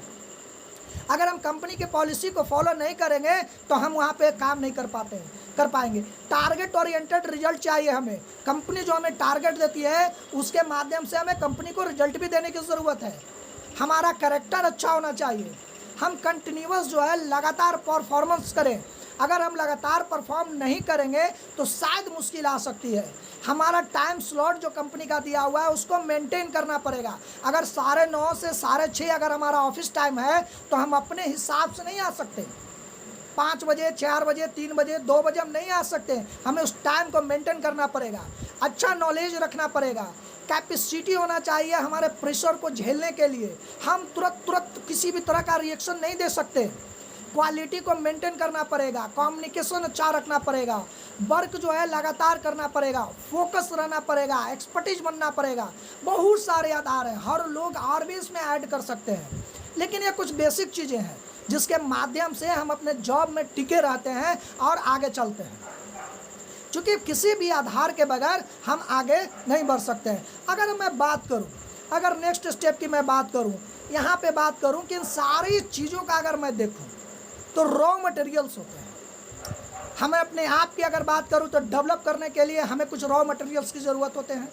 अगर हम कंपनी की पॉलिसी को फॉलो नहीं करेंगे तो हम वहाँ पे काम नहीं कर पाएंगे। टारगेट ओरिएंटेड रिजल्ट चाहिए हमें। कंपनी जो हमें टारगेट देती है उसके माध्यम से हमें कंपनी को रिजल्ट भी देने की ज़रूरत है। हमारा कैरेक्टर अच्छा होना चाहिए। हम कंटिन्यूअस जो है लगातार परफॉर्मेंस करें। अगर हम लगातार परफॉर्म नहीं करेंगे तो शायद मुश्किल आ सकती है। हमारा टाइम स्लॉट जो कंपनी का दिया हुआ है उसको मेंटेन करना पड़ेगा। अगर 9:30 से 6:30 अगर हमारा ऑफिस टाइम है तो हम अपने हिसाब से नहीं आ सकते। 5 बजे, 4 बजे, 3 बजे, 2 बजे हम नहीं आ सकते। हमें उस टाइम को मेंटेन करना पड़ेगा। अच्छा नॉलेज रखना पड़ेगा। कैपेसिटी होना चाहिए हमारे प्रेशर को झेलने के लिए। हम तुरंत किसी भी तरह का रिएक्शन नहीं दे सकते। क्वालिटी को मेंटेन करना पड़ेगा। कम्युनिकेशन अच्छा रखना पड़ेगा। वर्क जो है लगातार करना पड़ेगा। फोकस रहना पड़ेगा। एक्सपर्टीज बनना पड़ेगा। बहुत सारे आधार हैं, हर लोग और भी इसमें ऐड कर सकते हैं, लेकिन ये कुछ बेसिक चीज़ें हैं जिसके माध्यम से हम अपने जॉब में टिके रहते हैं और आगे चलते हैं। क्योंकि किसी भी आधार के बगैर हम आगे नहीं बढ़ सकते हैं। अगर मैं बात करूं, अगर नेक्स्ट स्टेप की मैं बात करूं, यहाँ पे बात करूं कि इन सारी चीज़ों का अगर मैं देखूं तो रॉ मटेरियल्स होते हैं। हमें अपने आप की अगर बात करूं तो डेवलप करने के लिए हमें कुछ रॉ मटेरियल्स की ज़रूरत होते हैं।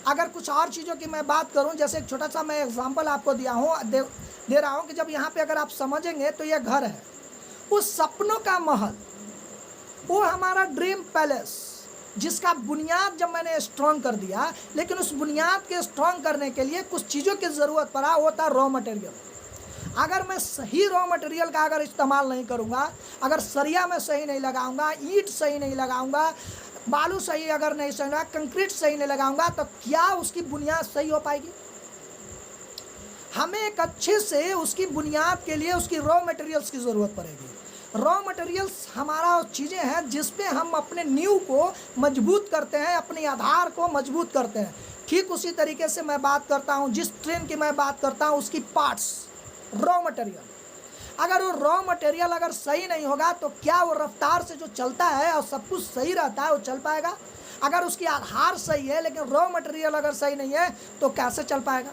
अगर कुछ और चीज़ों की मैं बात करूं, जैसे एक छोटा सा मैं एग्जांपल आपको दे रहा हूं कि जब यहाँ पे अगर आप समझेंगे तो यह घर है, उस सपनों का महल, वो हमारा ड्रीम पैलेस, जिसका बुनियाद जब मैंने स्ट्रॉन्ग कर दिया, लेकिन उस बुनियाद के स्ट्रॉन्ग करने के लिए कुछ चीज़ों की ज़रूरत पड़ा, वो था रॉ मटेरियल। अगर मैं सही रॉ मटेरियल का अगर इस्तेमाल नहीं करूँगा, अगर सरिया में सही नहीं लगाऊंगा, ईंट सही नहीं लगाऊंगा, बालू सही अगर नहीं सही, कंक्रीट सही नहीं लगाऊंगा, तो क्या उसकी बुनियाद सही हो पाएगी? हमें एक अच्छे से उसकी बुनियाद के लिए उसकी रॉ मटेरियल्स की ज़रूरत पड़ेगी। रॉ मटेरियल्स हमारा चीज़ें हैं जिस पे हम अपने नींव को मजबूत करते हैं, अपने आधार को मजबूत करते हैं। ठीक उसी तरीके से मैं बात करता हूँ, जिस ट्रेन की मैं बात करता हूँ उसकी पार्ट्स, रॉ मटेरियल। अगर वो रॉ मटेरियल अगर सही नहीं होगा तो क्या वो रफ्तार से जो चलता है और सब कुछ सही रहता है वो चल पाएगा? अगर उसकी आधार सही है लेकिन रॉ मटेरियल अगर सही नहीं है तो कैसे चल पाएगा?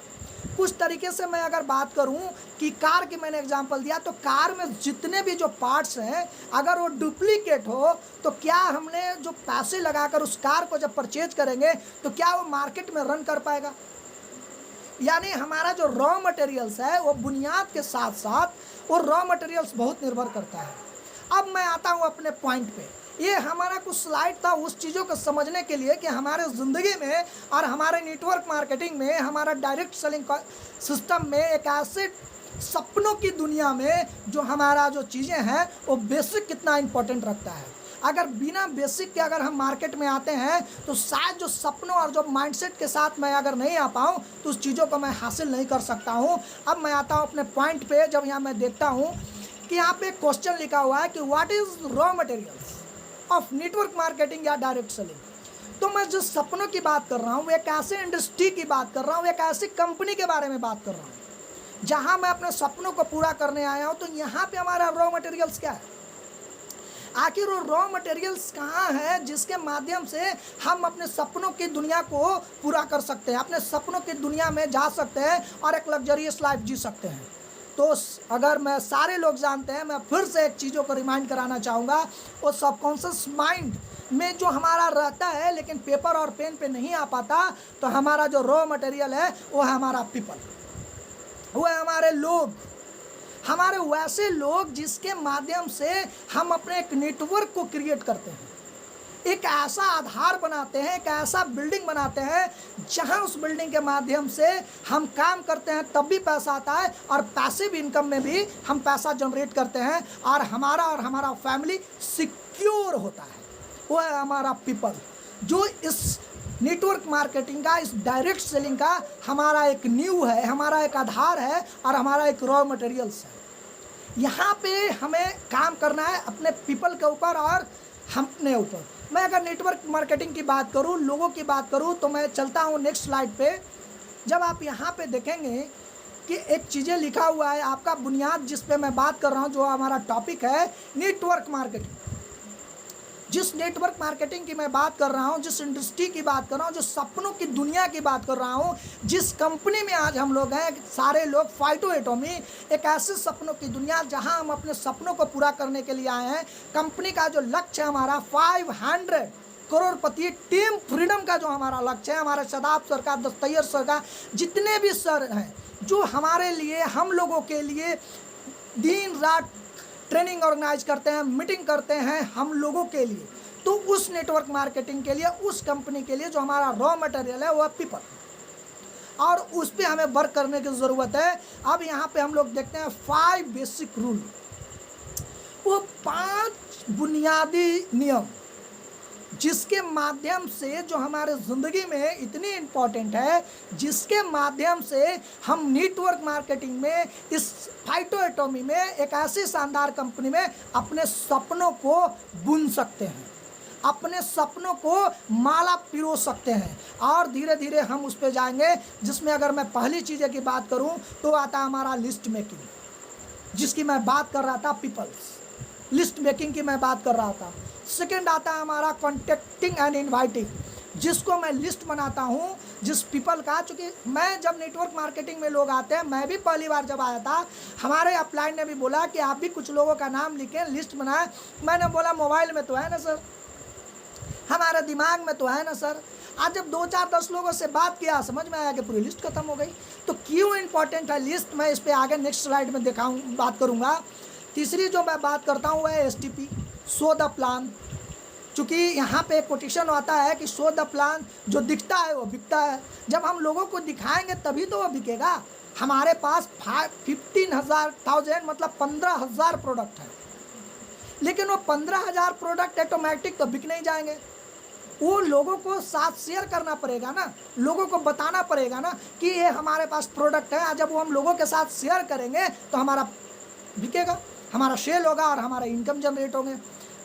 कुछ तरीके से मैं अगर बात करूं कि कार की मैंने एग्जांपल दिया, तो कार में जितने भी जो पार्ट्स हैं अगर वो डुप्लीकेट हो तो क्या हमने जो पैसे लगाकर उस कार को जब परचेज करेंगे तो क्या वो मार्केट में रन कर पाएगा? यानी हमारा जो रॉ मटेरियल्स है वो बुनियाद के साथ साथ वो रॉ मटेरियल्स बहुत निर्भर करता है। अब मैं आता हूँ अपने पॉइंट पे। ये हमारा कुछ स्लाइड था उस चीज़ों को समझने के लिए कि हमारे ज़िंदगी में और हमारे नेटवर्क मार्केटिंग में, हमारा डायरेक्ट सेलिंग सिस्टम में, एक ऐसे सपनों की दुनिया में जो हमारा जो चीज़ें हैं वो बेसिक कितना इम्पोर्टेंट रखता है। अगर बिना बेसिक के अगर हम मार्केट में आते हैं तो शायद जो सपनों और जो माइंडसेट के साथ मैं अगर नहीं आ पाऊँ तो उस चीज़ों को मैं हासिल नहीं कर सकता हूँ। अब मैं आता हूँ अपने पॉइंट पे। जब यहाँ मैं देखता हूँ कि यहाँ पे क्वेश्चन लिखा हुआ है कि what is raw materials of network marketing या डायरेक्ट सेलिंग, तो मैं जिस सपनों की बात कर रहा हूँ, एक ऐसे इंडस्ट्री की बात कर रहा हूँ, एक ऐसी कंपनी के बारे में बात कर रहा हूँ जहाँ मैं अपने सपनों को पूरा करने आया हूँ। तो यहाँ पे हमारा रॉ मटेरियल्स क्या है? आखिर वो रॉ मटेरियल्स कहाँ है जिसके माध्यम से हम अपने सपनों की दुनिया को पूरा कर सकते हैं, अपने सपनों की दुनिया में जा सकते हैं और एक लग्जरियस लाइफ जी सकते हैं। तो अगर मैं सारे लोग जानते हैं, मैं फिर से एक चीज़ों को रिमाइंड कराना चाहूँगा, वो सबकॉन्शियस माइंड में जो हमारा रहता है लेकिन पेपर और पेन पे नहीं आ पाता, तो हमारा जो रॉ मटेरियल है वो है हमारा पीपल, वो है हमारे लोग, हमारे वैसे लोग जिसके माध्यम से हम अपने एक नेटवर्क को क्रिएट करते हैं, एक ऐसा आधार बनाते हैं, एक ऐसा बिल्डिंग बनाते हैं जहां उस बिल्डिंग के माध्यम से हम काम करते हैं तब भी पैसा आता है और पैसिव इनकम में भी हम पैसा जनरेट करते हैं और हमारा फैमिली सिक्योर होता है। वो है हमारा पीपल, जो इस नेटवर्क मार्केटिंग का, इस डायरेक्ट सेलिंग का हमारा एक नींव है, हमारा एक आधार है और हमारा एक रॉ मटेरियल्स है। यहाँ पे हमें काम करना है अपने पीपल के ऊपर और हम अपने ऊपर। मैं अगर नेटवर्क मार्केटिंग की बात करूँ, लोगों की बात करूँ, तो मैं चलता हूँ नेक्स्ट स्लाइड पे। जब आप यहाँ पे देखेंगे कि एक चीज़ें लिखा हुआ है, आपका बुनियाद जिस पे मैं बात कर रहा हूँ, जो हमारा टॉपिक है नेटवर्क मार्केटिंग। जिस नेटवर्क मार्केटिंग की मैं बात कर रहा हूँ, जिस इंडस्ट्री की बात कर रहा हूँ, जो सपनों की दुनिया की बात कर रहा हूँ, जिस कंपनी में आज हम लोग हैं, सारे लोग फाइटो एटॉमी, एक ऐसे सपनों की दुनिया जहां हम अपने सपनों को पूरा करने के लिए आए हैं। कंपनी का जो लक्ष्य है हमारा 500 करोड़पति टीम फ्रीडम का जो हमारा लक्ष्य है, हमारे शदाब सर का, दस्तैयर सर का, जितने भी सर हैं जो हमारे लिए, हम लोगों के लिए दिन रात ट्रेनिंग ऑर्गेनाइज करते हैं, मीटिंग करते हैं हम लोगों के लिए, तो उस नेटवर्क मार्केटिंग के लिए, उस कंपनी के लिए जो हमारा रॉ मटेरियल है वो है पीपल, और उस पर हमें वर्क करने की ज़रूरत है। अब यहाँ पे हम लोग देखते हैं 5 बेसिक रूल, वो 5 बुनियादी नियम जिसके माध्यम से, जो हमारे ज़िंदगी में इतनी इम्पॉर्टेंट है, जिसके माध्यम से हम नेटवर्क मार्केटिंग में, इस फाइटो एटॉमी में, एक ऐसी शानदार कंपनी में अपने सपनों को बुन सकते हैं, अपने सपनों को माला पिरो सकते हैं और धीरे धीरे हम उस पर जाएंगे। जिसमें अगर मैं पहली चीज़ें की बात करूं तो आता हमारा लिस्ट मेकिंग, जिसकी मैं बात कर रहा था, पीपल्स लिस्ट मेकिंग की मैं बात कर रहा था। सेकेंड आता है हमारा कॉन्टेक्टिंग एंड इनवाइटिंग, जिसको मैं लिस्ट बनाता हूँ जिस पीपल का। चूँकि मैं जब नेटवर्क मार्केटिंग में लोग आते हैं, मैं भी पहली बार जब आया था, हमारे अपलाइन ने भी बोला कि आप भी कुछ लोगों का नाम लिखें, लिस्ट बनाएं। मैंने बोला मोबाइल में तो है ना सर, हमारे दिमाग में तो है ना सर। आज जब 2-4-10 लोगों से बात किया, समझ में आया कि पूरी लिस्ट खत्म हो गई। तो क्यों इम्पोर्टेंट है लिस्ट, मैं इस पर आगे नेक्स्ट स्लाइड में बात करूँगा। तीसरी जो मैं बात करता हूँ वह है STP, शो द प्लान। चूँकि यहाँ पे कोटेशन आता है कि शो द प्लान, जो दिखता है वो बिकता है। जब हम लोगों को दिखाएंगे तभी तो वो बिकेगा। हमारे पास 15,000 मतलब 15,000 प्रोडक्ट हैं, लेकिन वो 15,000 प्रोडक्ट ऑटोमेटिक तो बिक नहीं जाएंगे। वो लोगों को साथ शेयर करना पड़ेगा ना, लोगों को बताना पड़ेगा ना कि ये हमारे पास प्रोडक्ट है। जब वो हम लोगों के साथ शेयर करेंगे तो हमारा बिकेगा, हमारा सेल होगा और हमारा इनकम जनरेट होंगे।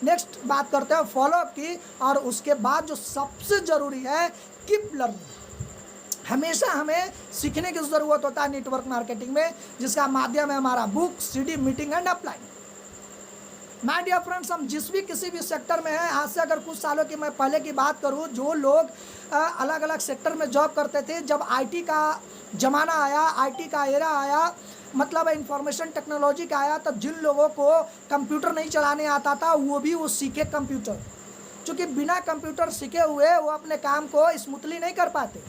नेक्स्ट बात करते हैं फॉलोअप की, और उसके बाद जो सबसे ज़रूरी है, कीप लर्निंग। हमेशा हमें सीखने की ज़रूरत होता है नेटवर्क मार्केटिंग में, जिसका माध्यम है हमारा book, CD, meeting and upline. My dear friends, हम जिस भी किसी भी सेक्टर में हैं, आज से अगर कुछ सालों की मैं पहले की बात करूं, जो लोग अलग अलग सेक्टर में जॉब करते थे, जब IT का ज़माना आया, IT का एरा आया, मतलब इंफॉर्मेशन टेक्नोलॉजी का आया, तब जिन लोगों को कंप्यूटर नहीं चलाने आता था वो सीखे कंप्यूटर। क्योंकि बिना कंप्यूटर सीखे हुए वो अपने काम को स्मूथली नहीं कर पाते।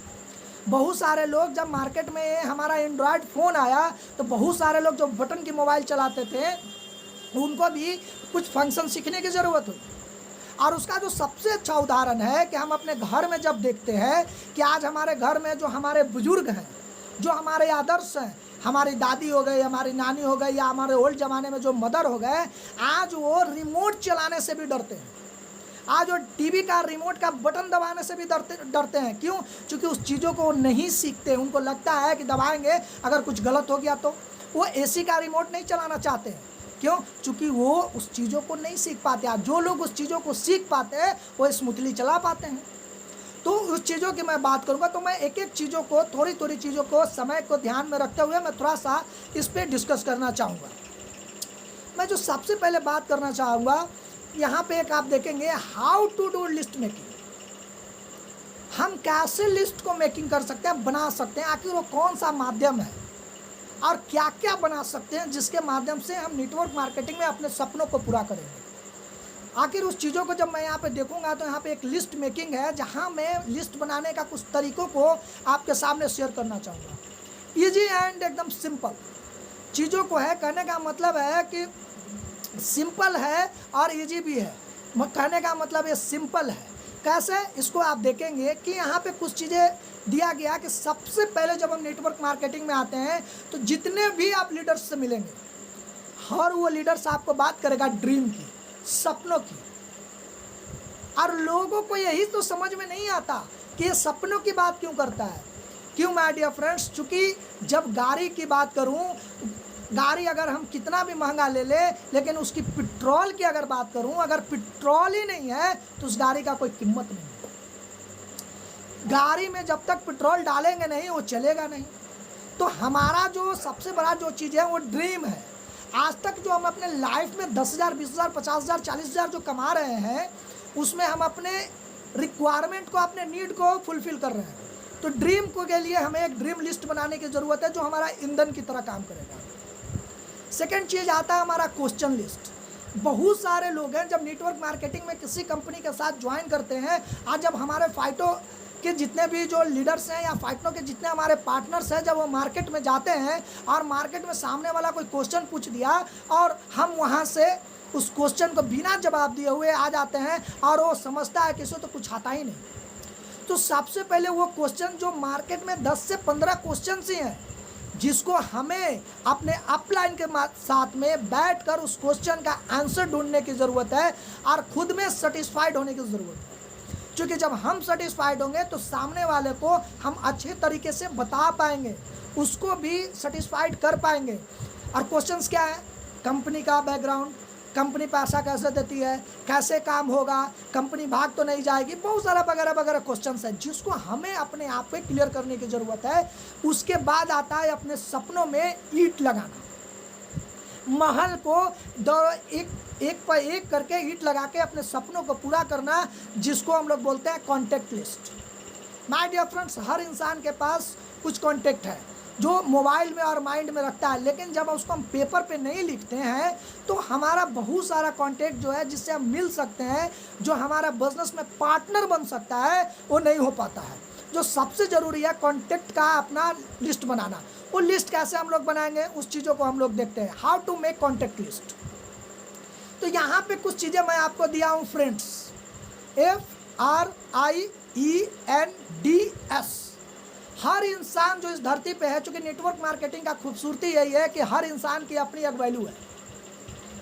बहुत सारे लोग, जब मार्केट में हमारा एंड्रॉयड फ़ोन आया तो बहुत सारे लोग जो बटन की मोबाइल चलाते थे उनको भी कुछ फंक्शन सीखने की ज़रूरत हुई। और उसका जो सबसे अच्छा उदाहरण है कि हम अपने घर में जब देखते हैं कि आज हमारे घर में जो हमारे बुजुर्ग हैं, जो हमारे आदर्श हैं, हमारी दादी हो गई, हमारी नानी हो गई, या हमारे ओल्ड ज़माने में जो मदर हो गए, आज वो रिमोट चलाने से भी डरते हैं। आज वो टीवी का रिमोट का बटन दबाने से भी डरते हैं। क्यों? क्योंकि उस चीज़ों को नहीं सीखते। उनको लगता है कि दबाएंगे अगर कुछ गलत हो गया तो। वो एसी का रिमोट नहीं चलाना चाहते हैं। क्यों? क्योंकि वो उस चीज़ों को नहीं सीख पाते। आज जो लोग उस चीज़ों को सीख पाते हैं वो स्मूथली चला पाते हैं। तो उस चीज़ों की मैं बात करूँगा, तो मैं एक एक चीज़ों को, थोड़ी थोड़ी चीज़ों को, समय को ध्यान में रखते हुए मैं थोड़ा सा इस पर डिस्कस करना चाहूँगा। मैं जो सबसे पहले बात करना चाहूँगा, यहाँ पे एक आप देखेंगे how to do list making. हम कैसे लिस्ट को मेकिंग कर सकते हैं, बना सकते हैं, आखिर वो कौन सा माध्यम है और क्या क्या बना सकते हैं जिसके माध्यम से हम नेटवर्क मार्केटिंग में अपने सपनों को पूरा करेंगे। आखिर उस चीज़ों को जब मैं यहाँ पे देखूंगा तो यहाँ पे एक लिस्ट मेकिंग है, जहाँ मैं लिस्ट बनाने का कुछ तरीकों को आपके सामने शेयर करना चाहूँगा। ईजी एंड एकदम सिंपल चीज़ों को है। कहने का मतलब है कि सिंपल है और इजी भी है। कहने का मतलब ये सिंपल है। कैसे? इसको आप देखेंगे कि यहाँ पे कुछ चीज़ें दिया गया कि सबसे पहले जब हम नेटवर्क मार्केटिंग में आते हैं तो जितने भी आप लीडर्स से मिलेंगे, हर वो लीडर्स आपको बात करेगा ड्रीम की, सपनों की। और लोगों को यही तो समझ में नहीं आता कि ये सपनों की बात क्यों करता है। क्यों माय डियर फ्रेंड्स? चूँकि जब गाड़ी की बात करूँ, गाड़ी अगर हम कितना भी महंगा ले ले, लेकिन उसकी पेट्रोल की अगर बात करूं, अगर पेट्रोल ही नहीं है तो उस गाड़ी का कोई कीमत नहीं है। गाड़ी में जब तक पेट्रोल डालेंगे नहीं वो चलेगा नहीं। तो हमारा जो सबसे बड़ा जो चीज़ है वो ड्रीम है। आज तक जो हम अपने लाइफ में 10,000, 20,000, 50,000, 40,000 जो कमा रहे हैं, उसमें हम अपने रिक्वायरमेंट को, अपने नीड को फुलफिल कर रहे हैं। तो ड्रीम को के लिए हमें एक ड्रीम लिस्ट बनाने की ज़रूरत है जो हमारा ईंधन की तरह काम करेगा। सेकेंड चीज़ आता है हमारा क्वेश्चन लिस्ट। बहुत सारे लोग हैं जब नेटवर्क मार्केटिंग में किसी कंपनी के साथ ज्वाइन करते हैं, आज जब हमारे फाइटो के जितने भी जो लीडर्स हैं या फाइटो के जितने हमारे पार्टनर्स हैं, जब वो मार्केट में जाते हैं और मार्केट में सामने वाला कोई क्वेश्चन पूछ दिया और हम वहाँ से उस क्वेश्चन को बिना जवाब दिए हुए आ जाते हैं और वो समझता है कि इसे तो कुछ आता ही नहीं। तो सबसे पहले वो क्वेश्चन जो मार्केट में 10 से 15 क्वेश्चन ही हैं, जिसको हमें अपने अपलाइन के साथ में बैठकर उस क्वेश्चन का आंसर ढूंढने की ज़रूरत है और खुद में सेटिस्फाइड होने की ज़रूरत है। क्योंकि जब हम सेटिस्फाइड होंगे तो सामने वाले को हम अच्छे तरीके से बता पाएंगे, उसको भी सेटिस्फाइड कर पाएंगे। और क्वेश्चंस क्या है? कंपनी का बैकग्राउंड, कंपनी पैसा कैसे देती है, कैसे काम होगा, कंपनी भाग तो नहीं जाएगी, बहुत सारा वगैरह वगैरह क्वेश्चंस है जिसको हमें अपने आप पे क्लियर करने की ज़रूरत है। उसके बाद आता है अपने सपनों में ईंट लगाना। महल को एक पर एक करके ईंट लगा के अपने सपनों को पूरा करना, जिसको हम लोग बोलते हैं contact list. My dear friends, हर इंसान के पास कुछ कॉन्टैक्ट है जो मोबाइल में और माइंड में रखता है, लेकिन जब उसको हम पेपर पे नहीं लिखते हैं तो हमारा बहुत सारा कॉन्टैक्ट जो है जिससे हम मिल सकते हैं, जो हमारा बिजनेस में पार्टनर बन सकता है, वो नहीं हो पाता है। जो सबसे ज़रूरी है कॉन्टैक्ट का अपना लिस्ट बनाना। वो लिस्ट कैसे हम लोग बनाएंगे, उस चीज़ों को हम लोग देखते हैं। How to make contact list. तो यहाँ पे कुछ चीज़ें मैं आपको दिया हूँ फ्रेंड्स, FRIENDS। हर इंसान जो इस धरती पे है, चूँकि नेटवर्क मार्केटिंग का खूबसूरती यही है कि हर इंसान की अपनी एक वैल्यू है।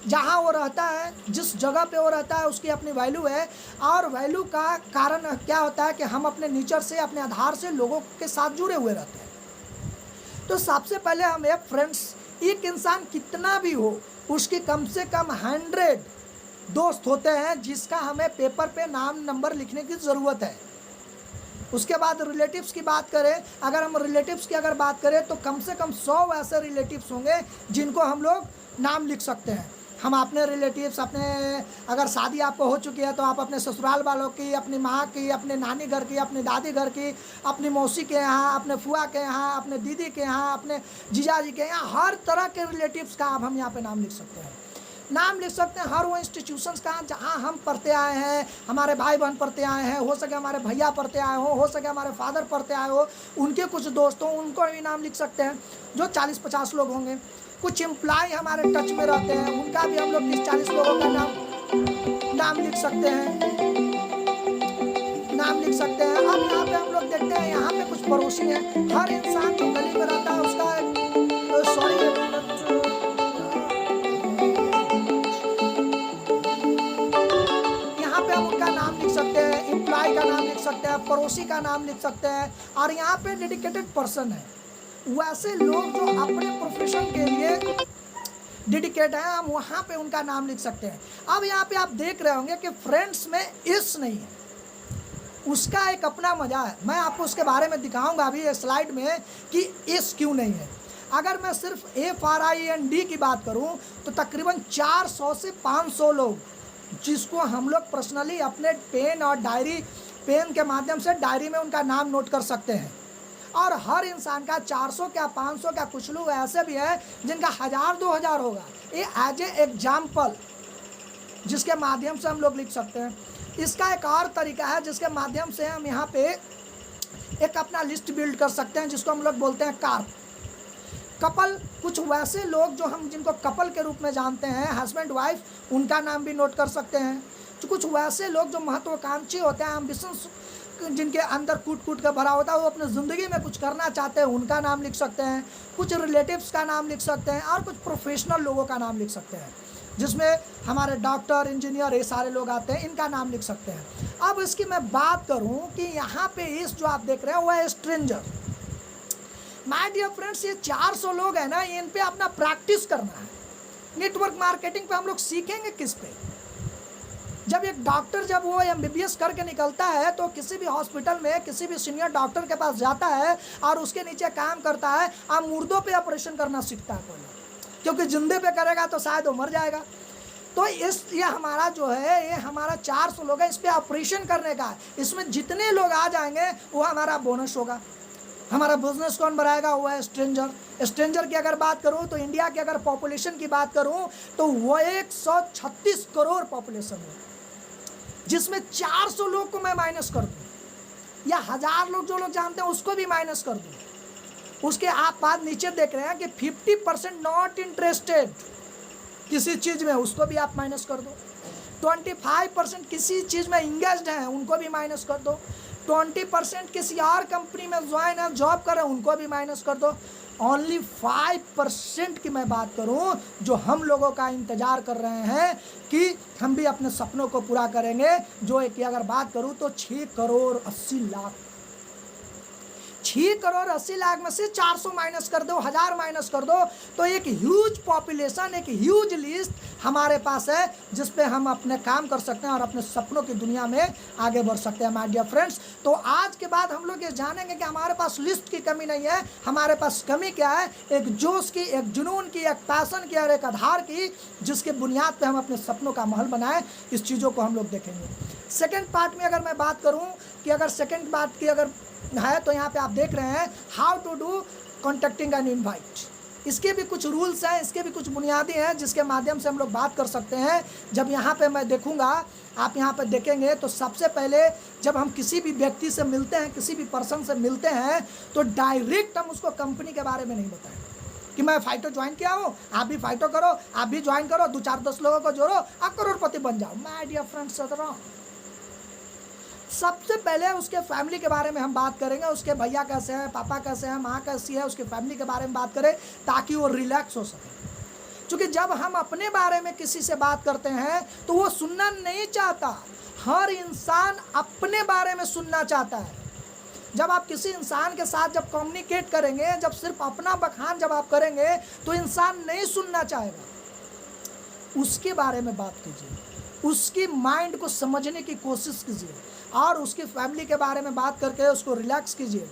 जहाँ वो रहता है, जिस जगह पे वो रहता है, उसकी अपनी वैल्यू है। और वैल्यू का कारण क्या होता है कि हम अपने नेचर से, अपने आधार से लोगों के साथ जुड़े हुए रहते हैं। तो सबसे पहले हम एक फ्रेंड्स, एक इंसान कितना भी हो उसकी कम से कम 100 दोस्त होते हैं जिसका हमें पेपर पे नाम नंबर लिखने की ज़रूरत है। उसके बाद रिलेटिव्स की बात करें, अगर हम रिलेटिव्स की अगर बात करें तो कम से कम 100 ऐसे रिलेटिव्स होंगे जिनको हम लोग नाम लिख सकते हैं। हम अपने रिलेटिव्स, अपने अगर शादी आपको हो चुकी है तो आप अपने ससुराल वालों की, अपनी माँ की, अपने नानी घर की, अपनी दादी घर की, अपनी मौसी के यहाँ, अपने फुआ के यहाँ, अपने दीदी के यहाँ, अपने जीजा जी के यहाँ, हर तरह के रिलेटिव्स का हम यहाँ पे नाम लिख सकते हैं। नाम लिख सकते हैं हर वो इंस्टीट्यूशंस का जहाँ हम पढ़ते आए हैं, हमारे भाई बहन पढ़ते आए हैं, हो सके हमारे भैया पढ़ते आए हो सके हमारे फादर पढ़ते आए हो, उनके कुछ दोस्तों, उनको भी नाम लिख सकते हैं, जो 40-50 लोग होंगे। कुछ एम्प्लॉय हमारे टच में रहते हैं, उनका भी हम लोग 30-40 लोगों का नाम लिख सकते हैं, अब यहाँ पे हम लोग देखते हैं, यहाँ पे कुछ पड़ोसी हैं। हर इंसान जो गली में रहता है उसका यहाँ पे हम उनका नाम लिख सकते हैं, एम्प्लॉय का नाम लिख सकते हैं, पड़ोसी का नाम लिख सकते हैं। और यहाँ पे डेडिकेटेड पर्सन है, वैसे लोग जो अपने प्रोफेशन के लिए डेडिकेट है, हम वहाँ पे उनका नाम लिख सकते हैं। अब यहाँ पे आप देख रहे होंगे कि फ्रेंड्स में इस नहीं है, उसका एक अपना मजा है। मैं आपको उसके बारे में दिखाऊंगा अभी स्लाइड में कि इस क्यों नहीं है। अगर मैं सिर्फ FRIEND की बात करूं तो तकरीबन 400 से 500 लोग, जिसको हम लोग पर्सनली अपने पेन के माध्यम से डायरी में उनका नाम नोट कर सकते हैं। और हर इंसान का 400 क्या 500 क्या, कुछ लोग ऐसे भी हैं जिनका 1000-2000 होगा। ये एज ए एग्जाम्पल जिसके माध्यम से हम लोग लिख सकते हैं। इसका एक और तरीका है जिसके माध्यम से हम यहाँ पे एक अपना लिस्ट बिल्ड कर सकते हैं, जिसको हम लोग बोलते हैं कार्प कपल। कुछ वैसे लोग जो हम जिनको कपल के रूप में जानते हैं, हस्बैंड वाइफ, उनका नाम भी नोट कर सकते हैं। तो कुछ वैसे लोग जो महत्वाकांक्षी होते हैं, एम्बिशंस जिनके अंदर कूट के भरा होता है, वो अपने ज़िंदगी में कुछ करना चाहते हैं, उनका नाम लिख सकते हैं। कुछ रिलेटिव्स का नाम लिख सकते हैं और कुछ प्रोफेशनल लोगों का नाम लिख सकते हैं, जिसमें हमारे डॉक्टर, इंजीनियर, ये सारे लोग आते हैं, इनका नाम लिख सकते हैं। अब इसकी मैं बात करूं कि यहाँ पे इस जो आप देख रहे हैं वो है स्ट्रेंजर। माय डियर फ्रेंड्स, ये 400 लोग हैं ना, इन पे अपना प्रैक्टिस करना है। नेटवर्क मार्केटिंग पे हम लोग सीखेंगे किस पे? जब एक डॉक्टर जब वो MBBS करके निकलता है तो किसी भी हॉस्पिटल में किसी भी सीनियर डॉक्टर के पास जाता है और उसके नीचे काम करता है, अब मुर्दों पे ऑपरेशन करना सीखता है पहले, क्योंकि जिंदे पे करेगा तो शायद वो मर जाएगा। तो ये हमारा जो है, ये हमारा 400 लोग है, इस पे ऑपरेशन करने का है। इसमें जितने लोग आ जाएंगे वो हमारा बोनस होगा। हमारा बिजनेस कौन बढ़ाएगा? वो है स्ट्रेंजर की अगर बात करूं तो इंडिया की अगर पॉपुलेशन की बात करूं तो वो 136 करोड़ पॉपुलेशन है, जिसमें 400 लोग को मैं माइनस कर दूं या 1000 लोग जो लोग जानते हैं उसको भी माइनस कर दूं। उसके आप बात नीचे देख रहे हैं कि 50% नॉट इंटरेस्टेड किसी चीज़ में, उसको भी आप माइनस कर दो। 25% किसी चीज़ में इंगेज्ड हैं, उनको भी माइनस कर दो। 20% किसी और कंपनी में ज्वाइन है, जॉब कर रहे हैं, उनको भी माइनस कर दो। ओनली 5% की मैं बात करूं जो हम लोगों का इंतज़ार कर रहे हैं कि हम भी अपने सपनों को पूरा करेंगे, जो एक अगर बात करूं तो 6 करोड़ 80 लाख। 6 करोड़ 80 लाख में से 400 माइनस कर दो, 1000 माइनस कर दो, तो एक ह्यूज पॉपुलेशन, एक ह्यूज लिस्ट हमारे पास है, जिस पे हम अपने काम कर सकते हैं और अपने सपनों की दुनिया में आगे बढ़ सकते हैं माय डियर फ्रेंड्स। तो आज के बाद हम लोग ये जानेंगे कि हमारे पास लिस्ट की कमी नहीं है, हमारे पास कमी क्या है? एक जोश की, एक जुनून की, एक पैशन की और एक आधार की, जिसके बुनियाद पर हम अपने सपनों का महल बनाएं। इस चीज़ों को हम लोग देखेंगे। सेकेंड पार्ट में अगर मैं बात करूँ कि अगर सेकेंड पार्ट की अगर है तो यहाँ पे आप देख रहे हैं how to do contacting and invite. इसके भी कुछ रूल्स हैं, इसके भी कुछ बुनियादी हैं, जिसके माध्यम से हम लोग बात कर सकते हैं। जब यहाँ पे मैं देखूँगा, आप यहाँ पे देखेंगे तो सबसे पहले जब हम किसी भी व्यक्ति से मिलते हैं, किसी भी पर्सन से मिलते हैं, तो डायरेक्ट हम उसको कंपनी के बारे में नहीं बताएं कि मैं फाइटो ज्वाइन किया हूँ, आप भी फाइटो करो, आप भी ज्वाइन करो, 2-4-10 लोगों को जोड़ो, आप करोड़पति बन जाओ। माय डियर फ्रेंड्स, सबसे पहले उसके फैमिली के बारे में हम बात करेंगे। उसके भैया कैसे हैं, पापा कैसे हैं, माँ कैसी है, उसके फैमिली के बारे में बात करें ताकि वो रिलैक्स हो सके। क्योंकि जब हम अपने बारे में किसी से बात करते हैं तो वो सुनना नहीं चाहता। हर इंसान अपने बारे में सुनना चाहता है। जब आप किसी इंसान के साथ जब कम्युनिकेट करेंगे, जब सिर्फ अपना बखान जब आप करेंगे तो इंसान नहीं सुनना चाहेगा। उसके बारे में बात कीजिए, उसकी माइंड को समझने की कोशिश कीजिए और उसकी फैमिली के बारे में बात करके उसको रिलैक्स कीजिए।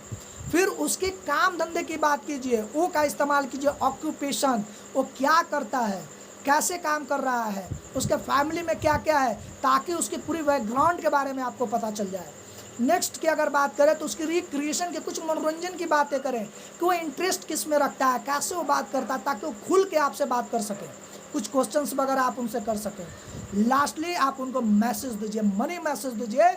फिर उसके काम धंधे की बात कीजिए, वो का इस्तेमाल कीजिए, ऑक्यूपेशन, वो क्या करता है, कैसे काम कर रहा है, उसके फैमिली में क्या क्या है, ताकि उसकी पूरी बैकग्राउंड के बारे में आपको पता चल जाए। नेक्स्ट की अगर बात करें तो उसकी रिक्रिएशन के कुछ मनोरंजन की बातें करें कि वो इंटरेस्ट किस में रखता है, कैसे वो बात करता है, ताकि वो खुल के आपसे बात कर सके। कुछ क्वेश्चंस वगैरह आप उनसे कर सकें। लास्टली आप उनको मैसेज दीजिए, मनी मैसेज दीजिए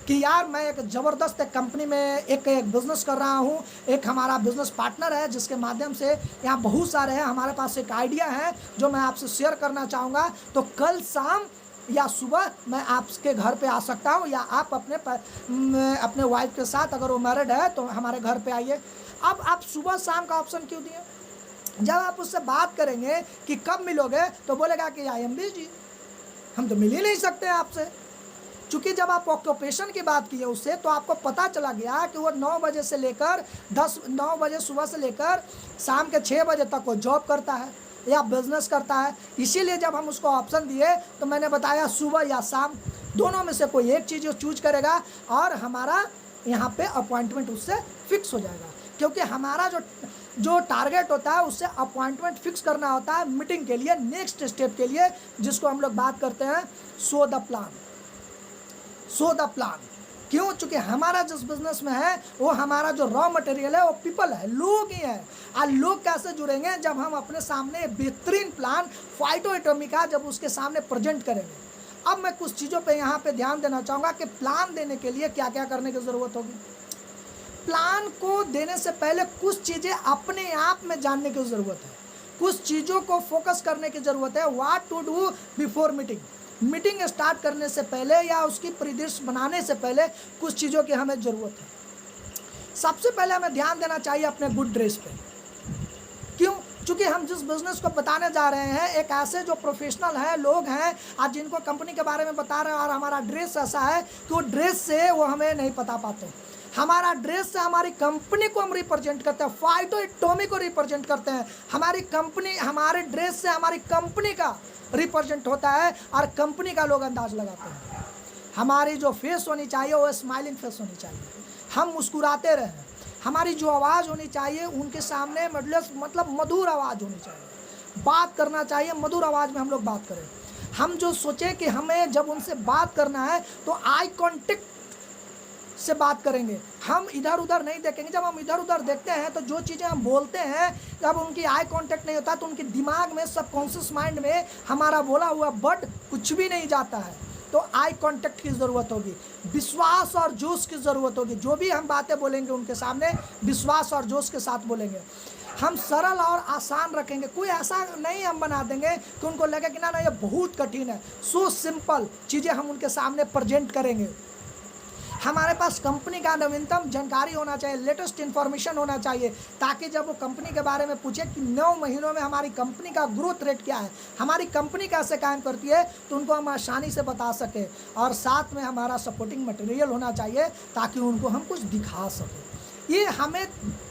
कि यार मैं एक ज़बरदस्त एक कंपनी में एक बिज़नेस कर रहा हूँ, एक हमारा बिज़नेस पार्टनर है जिसके माध्यम से यहाँ बहुत सारे हैं, हमारे पास एक आइडिया है जो मैं आपसे शेयर करना चाहूँगा, तो कल शाम या सुबह मैं आपके घर पे आ सकता हूँ, या आप अपने वाइफ के साथ, अगर वो मैरिड है तो हमारे घर पे आइए। अब आप सुबह शाम का ऑप्शन क्यों दिए? जब आप उससे बात करेंगे कि कब मिलोगे, तो बोलेगा कि आई एम बिजी, हम तो मिल ही नहीं सकते आपसे। चूँकि जब आप ऑक्यूपेशन की बात की है उससे, तो आपको पता चला गया कि वो 9 बजे से लेकर 9 बजे सुबह से लेकर शाम के 6 बजे तक वो जॉब करता है या बिजनेस करता है। इसीलिए जब हम उसको ऑप्शन दिए तो मैंने बताया सुबह या शाम, दोनों में से कोई एक चीज़ चूज करेगा और हमारा यहाँ पे अपॉइंटमेंट उससे फिक्स हो जाएगा। क्योंकि हमारा जो टारगेट होता है उससे अपॉइंटमेंट फिक्स करना होता है मीटिंग के लिए, नेक्स्ट स्टेप के लिए, जिसको हम लोग बात करते हैं सो द प्लान। क्यों? चूँकि हमारा जिस बिजनेस में है वो हमारा जो रॉ मटेरियल है वो पीपल है, लोग ही हैं। और लोग कैसे जुड़ेंगे? जब हम अपने सामने बेहतरीन प्लान फाइटो एटॉमी का जब उसके सामने प्रेजेंट करेंगे। अब मैं कुछ चीज़ों पे यहाँ पे ध्यान देना चाहूँगा कि प्लान देने के लिए क्या क्या करने की ज़रूरत होगी। प्लान को देने से पहले कुछ चीज़ें अपने आप में जानने की ज़रूरत है, कुछ चीज़ों को फोकस करने की ज़रूरत है। What to do before meeting start करने से पहले या उसकी परिदृश्य बनाने से पहले कुछ चीज़ों की हमें ज़रूरत है। सबसे पहले हमें ध्यान देना चाहिए अपने गुड ड्रेस पे। क्यों? चूँकि हम जिस बिज़नेस को बताने जा रहे हैं, एक ऐसे जो प्रोफेशनल हैं, लोग हैं आज जिनको कंपनी के बारे में बता रहे हैं, और हमारा ड्रेस ऐसा है कि वो ड्रेस से वो हमें नहीं पता पाते। हमारा ड्रेस से हमारी कंपनी को हम रिप्रेजेंट करते हैं, फाइटो एटॉमी को रिप्रेजेंट करते हैं। हमारी कंपनी, हमारे ड्रेस से हमारी कंपनी का रिप्रेजेंट होता है और कंपनी का लोग अंदाज लगाते हैं। हमारी जो फेस होनी चाहिए वो स्माइलिंग फेस होनी चाहिए, हम मुस्कुराते रहें। हमारी जो आवाज़ होनी चाहिए उनके सामने मतलब मधुर आवाज़ होनी चाहिए, बात करना चाहिए मधुर आवाज़ में हम लोग बात करें। हम जो सोचे कि हमें जब उनसे बात करना है तो आई कॉन्टेक्ट से बात करेंगे, हम इधर उधर नहीं देखेंगे। जब हम इधर उधर देखते हैं तो जो चीज़ें हम बोलते हैं, जब उनकी आई कांटेक्ट नहीं होता तो उनके दिमाग में, सबकॉन्शियस माइंड में हमारा बोला हुआ बट कुछ भी नहीं जाता है। तो आई कांटेक्ट की ज़रूरत होगी, विश्वास और जोश की ज़रूरत होगी। जो भी हम बातें बोलेंगे उनके सामने विश्वास और जोश के साथ बोलेंगे। हम सरल और आसान रखेंगे, कोई ऐसा नहीं हम बना देंगे कि उनको लगे कि ना ये बहुत कठिन है। सो सिंपल चीज़ें हम उनके सामने प्रेजेंट करेंगे। हमारे पास कंपनी का नवीनतम जानकारी होना चाहिए, लेटेस्ट इन्फॉर्मेशन होना चाहिए, ताकि जब वो कंपनी के बारे में पूछे कि 9 महीनों में हमारी कंपनी का ग्रोथ रेट क्या है, हमारी कंपनी कैसे काम करती है, तो उनको हम आसानी से बता सकें। और साथ में हमारा सपोर्टिंग मटेरियल होना चाहिए ताकि उनको हम कुछ दिखा सकें। ये हमें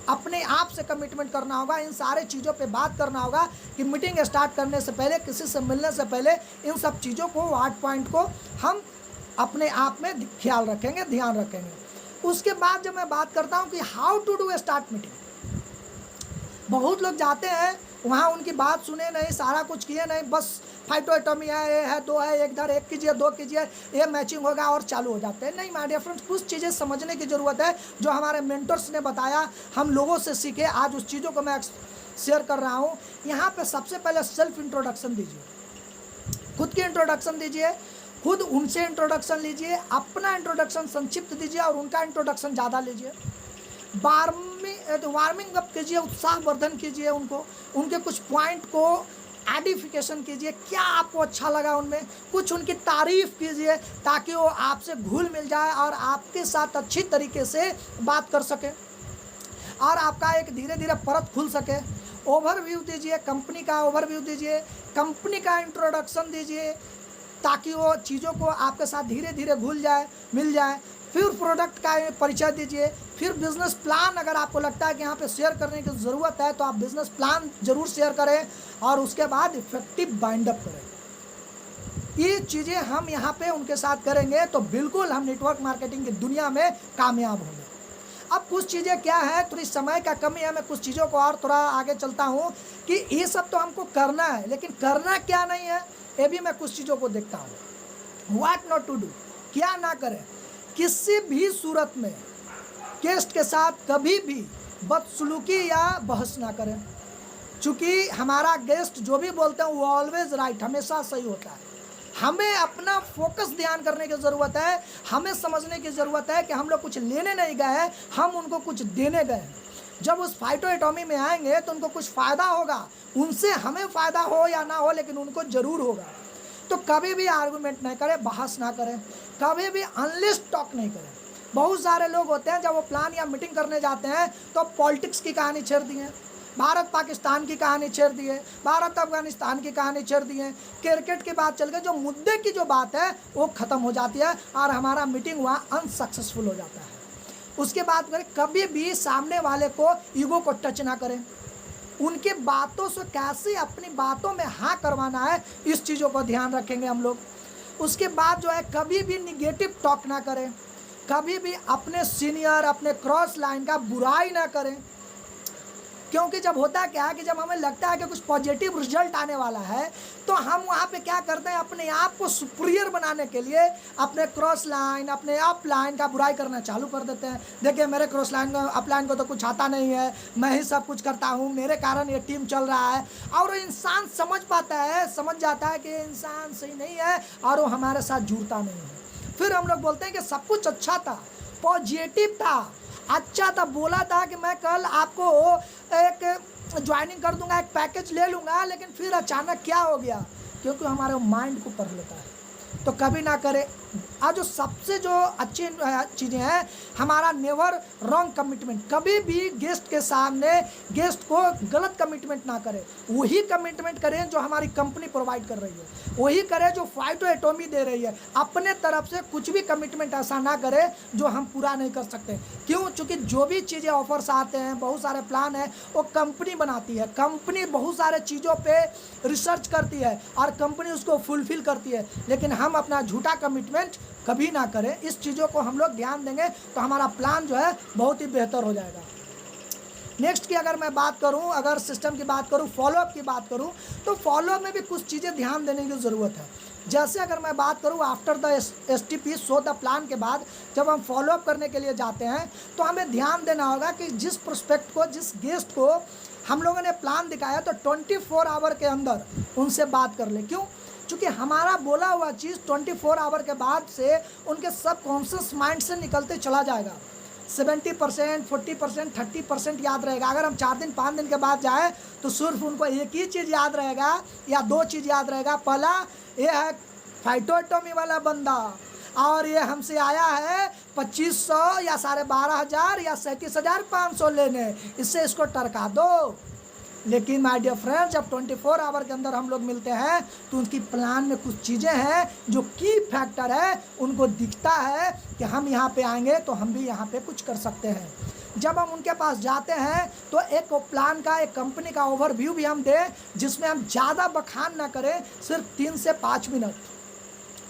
अपने आप से कमिटमेंट करना होगा, इन सारे चीज़ों पे बात करना होगा कि मीटिंग स्टार्ट करने से पहले, किसी से मिलने से पहले इन सब चीज़ों को, 8 पॉइंट को हम अपने आप में ख्याल रखेंगे, ध्यान रखेंगे। उसके बाद जब मैं बात करता हूँ कि how to do a start meeting, बहुत लोग जाते हैं वहाँ, उनकी बात सुने नहीं, सारा कुछ किए नहीं, बस फाइटो एटॉमी है, ये है, 2 है, 1 कीजिए, 2 कीजिए, ये मैचिंग होगा और चालू हो जाते हैं। नहीं माय डियर फ्रेंड्स, कुछ चीज़ें समझने की ज़रूरत है जो हमारे मेंटर्स ने बताया, हम लोगों से सीखे, आज उस चीज़ों को मैं शेयर कर रहा हूँ। यहाँ पे सबसे पहले सेल्फ इंट्रोडक्शन दीजिए, खुद की इंट्रोडक्शन दीजिए, खुद उनसे इंट्रोडक्शन लीजिए, अपना इंट्रोडक्शन संक्षिप्त दीजिए और उनका इंट्रोडक्शन ज़्यादा लीजिए। वार्मिंग अप कीजिए, उत्साहवर्धन कीजिए उनको, उनके कुछ पॉइंट को एडिफिकेशन कीजिए, क्या आपको अच्छा लगा उनमें, कुछ उनकी तारीफ़ कीजिए ताकि वो आपसे घुल मिल जाए और आपके साथ अच्छी तरीके से बात कर सके और आपका एक धीरे धीरे परत खुल सके। ओवरव्यू दीजिए, कंपनी का ओवरव्यू दीजिए, कंपनी का इंट्रोडक्शन दीजिए ताकि वो चीज़ों को आपके साथ धीरे धीरे घुल जाए, मिल जाए। फिर प्रोडक्ट का परिचय दीजिए, फिर बिज़नेस प्लान, अगर आपको लगता है कि यहाँ पे शेयर करने की ज़रूरत है तो आप बिज़नेस प्लान ज़रूर शेयर करें और उसके बाद इफेक्टिव बाइंड अप करें। ये चीज़ें हम यहाँ पे उनके साथ करेंगे तो बिल्कुल हम नेटवर्क मार्केटिंग की दुनिया में कामयाब होंगे। अब कुछ चीज़ें क्या है, थोड़ी समय का कमी है, मैं कुछ चीज़ों को और थोड़ा आगे चलता हूँ कि ये सब तो हमको करना है, लेकिन करना क्या नहीं है ये भी मैं कुछ चीज़ों को देखता हूँ। व्हाट नॉट टू डू, क्या ना करें। किसी भी सूरत में गेस्ट के साथ कभी भी बदसलूकी या बहस ना करें, क्योंकि हमारा गेस्ट जो भी बोलते हैं वो ऑलवेज राइट, हमेशा सही होता है। हमें अपना फोकस ध्यान करने की ज़रूरत है। हमें समझने की ज़रूरत है कि हम लोग कुछ लेने नहीं गए हैं, हम उनको कुछ देने गए हैं। जब उस फाइटोएटॉमी में आएंगे तो उनको कुछ फ़ायदा होगा, उनसे हमें फ़ायदा हो या ना हो, लेकिन उनको ज़रूर होगा। तो कभी भी आर्गूमेंट नहीं करें, बहस ना करें, कभी भी अनलेस टॉक नहीं करें। बहुत सारे लोग होते हैं जब वो प्लान या मीटिंग करने जाते हैं तो पॉलिटिक्स की कहानी छेड़ दी है, भारत पाकिस्तान की कहानी छेड़ दी है, भारत अफगानिस्तान की कहानी छेड़ दी है, क्रिकेट की बात चल गई, जो मुद्दे की जो बात है वो ख़त्म हो जाती है और हमारा मीटिंग वहाँ अनसक्सेसफुल हो जाता है। उसके बाद करें, कभी भी सामने वाले को ईगो को टच ना करें, उनके बातों से कैसे अपनी बातों में हाँ करवाना है, इस चीज़ों को ध्यान रखेंगे हम लोग। उसके बाद जो है, कभी भी निगेटिव टॉक ना करें, कभी भी अपने सीनियर, अपने क्रॉस लाइन का बुराई ना करें। क्योंकि जब होता क्या है कि जब हमें लगता है कि कुछ पॉजिटिव रिजल्ट आने वाला है तो हम वहाँ पे क्या करते हैं, अपने आप को सुपीरियर बनाने के लिए अपने क्रॉस लाइन, अपने अप लाइन का बुराई करना चालू कर देते हैं। देखिए मेरे क्रॉस लाइन को, अप लाइन को तो कुछ आता नहीं है, मैं ही सब कुछ करता हूँ, मेरे कारण ये टीम चल रहा है। और इंसान समझ पाता है, समझ जाता है कि इंसान सही नहीं है और वो हमारे साथ जुड़ता नहीं है। फिर हम लोग बोलते हैं कि सब कुछ अच्छा था, पॉजिटिव था, अच्छा था, बोला था कि मैं कल आपको एक ज्वाइनिंग कर दूंगा, एक पैकेज ले लूँगा, लेकिन फिर अचानक क्या हो गया, क्योंकि हमारे माइंड को पढ़ लेता है। तो कभी ना करें। आज जो सबसे जो अच्छी चीज़ें हैं, हमारा नेवर रॉन्ग कमिटमेंट। कभी भी गेस्ट के सामने गेस्ट को गलत कमिटमेंट ना करें, वही कमिटमेंट करें जो हमारी कंपनी प्रोवाइड कर रही है, वही करें जो फाइटोएटॉमी दे रही है। अपने तरफ से कुछ भी कमिटमेंट ऐसा ना करें जो हम पूरा नहीं कर सकते। क्यों? क्योंकि जो भी चीज़ें ऑफर्स आते हैं, बहुत सारे प्लान है, वो कंपनी बनाती है, कंपनी बहुत सारे चीज़ों पर रिसर्च करती है और कंपनी उसको फुलफिल करती है। लेकिन हम अपना झूठा कमिटमेंट कभी ना करें। इस चीज़ों को हम लोग ध्यान देंगे तो हमारा प्लान जो है बहुत ही बेहतर हो जाएगा। नेक्स्ट की अगर मैं बात करूं, अगर सिस्टम की बात करूं, फॉलोअप की बात करूं, तो फॉलोअप में भी कुछ चीज़ें ध्यान देने की ज़रूरत है। जैसे अगर मैं बात करूं, after the STP show the plan के बाद जब हम फॉलोअप करने के लिए जाते हैं तो हमें ध्यान देना होगा कि जिस प्रोस्पेक्ट को, जिस गेस्ट को हम लोगों ने प्लान दिखाया तो 24 आवर के अंदर उनसे बात कर ले। क्यों? क्योंकि हमारा बोला हुआ चीज़ 24 आवर के बाद से उनके सबकॉन्शियस माइंड से निकलते चला जाएगा। 70%, 40%, 30% याद रहेगा। अगर हम 4 दिन 5 दिन के बाद जाए तो सिर्फ उनको एक ही चीज़ याद रहेगा या 2 चीज़ याद रहेगा। पहला, ये है फाइटोएटॉमी वाला बंदा और ये हमसे आया है 2500 या 12,500 या 37,500 लेने, इससे इसको टरका दो। लेकिन माय डियर फ्रेंड्स, जब 24 आवर के अंदर हम लोग मिलते हैं तो उनकी प्लान में कुछ चीज़ें हैं जो की फैक्टर है, उनको दिखता है कि हम यहाँ पे आएंगे तो हम भी यहाँ पे कुछ कर सकते हैं। जब हम उनके पास जाते हैं तो एक प्लान का, एक कंपनी का ओवरव्यू भी हम दें जिसमें हम ज़्यादा बखान ना करें, सिर्फ 3 से 5 मिनट।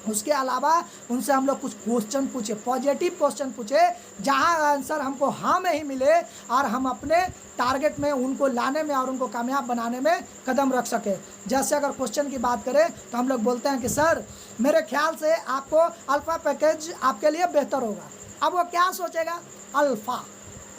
उसके अलावा उनसे हम लोग कुछ क्वेश्चन पूछे, पॉजिटिव क्वेश्चन पूछे, जहां आंसर हमको हाँ में ही मिले और हम अपने टारगेट में उनको लाने में और उनको कामयाब बनाने में कदम रख सके। जैसे अगर क्वेश्चन की बात करें तो हम लोग बोलते हैं कि सर मेरे ख्याल से आपको अल्फ़ा पैकेज आपके लिए बेहतर होगा। अब वो क्या सोचेगा? अल्फ़ा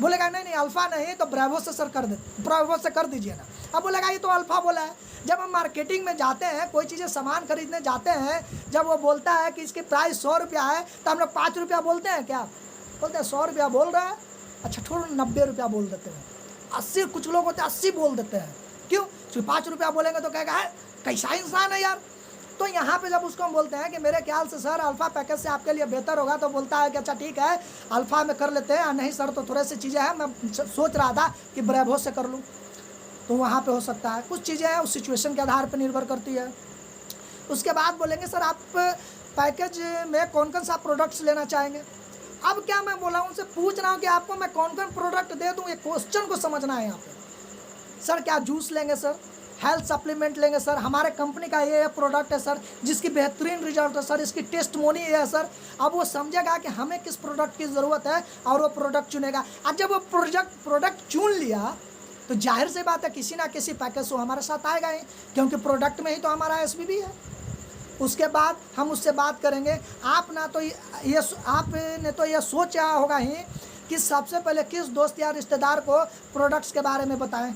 बोलेगा, नहीं अल्फ़ा नहीं तो ब्रेवो से सर कर दे, ब्रेवो से कर दीजिए ना। अब बोलेगा ये तो अल्फ़ा बोला है। जब हम मार्केटिंग में जाते हैं, कोई चीज़ें सामान खरीदने जाते हैं, जब वो बोलता है कि इसकी प्राइस 100 रुपया है तो हम लोग 5 रुपया बोलते हैं क्या? बोलते हैं 100 रुपया बोल रहा है, अच्छा छोड़ो 90 रुपया बोल देते हैं। 80, कुछ लोग होते हैं 80 बोल देते हैं। क्यों? क्योंकि 5 रुपया बोलेंगे तो कहेगा है कैसा इंसान है यार। तो यहाँ पे जब उसको हम बोलते हैं कि मेरे ख्याल से सर अल्फ़ा पैकेज से आपके लिए बेहतर होगा, तो बोलता है कि अच्छा ठीक है अल्फ़ा में कर लेते हैं। नहीं सर तो थोड़े सी चीज़ें हैं, मैं सोच रहा था कि ब्रेवो से कर लूँ, तो वहाँ पे हो सकता है। कुछ चीज़ें हैं उस सिचुएशन के आधार पर निर्भर करती है। उसके बाद बोलेंगे सर आप पैकेज में कौन कौन सा प्रोडक्ट्स लेना चाहेंगे। अब क्या मैं बोला उनसे पूछ रहा हूँ कि आपको मैं कौन कौन प्रोडक्ट दे दूँ, ये क्वेश्चन को समझना है यहाँ पे। सर क्या जूस लेंगे सर, हेल्थ सप्लीमेंट लेंगे सर, हमारे कंपनी का ये प्रोडक्ट है सर जिसकी बेहतरीन रिजल्ट है सर, इसकी टेस्टमोनी है सर। अब वो समझेगा कि हमें किस प्रोडक्ट की ज़रूरत है और वो प्रोडक्ट चुनेगा। और जब वो प्रोडक्ट चुन लिया तो जाहिर सी बात है किसी ना किसी पैकेज से हमारे साथ आएगा ही, क्योंकि प्रोडक्ट में ही तो हमारा SBB है। उसके बाद हम उससे बात करेंगे। आपने तो ये सोचा होगा ही कि सबसे पहले किस दोस्त या रिश्तेदार को प्रोडक्ट्स के बारे में बताएं।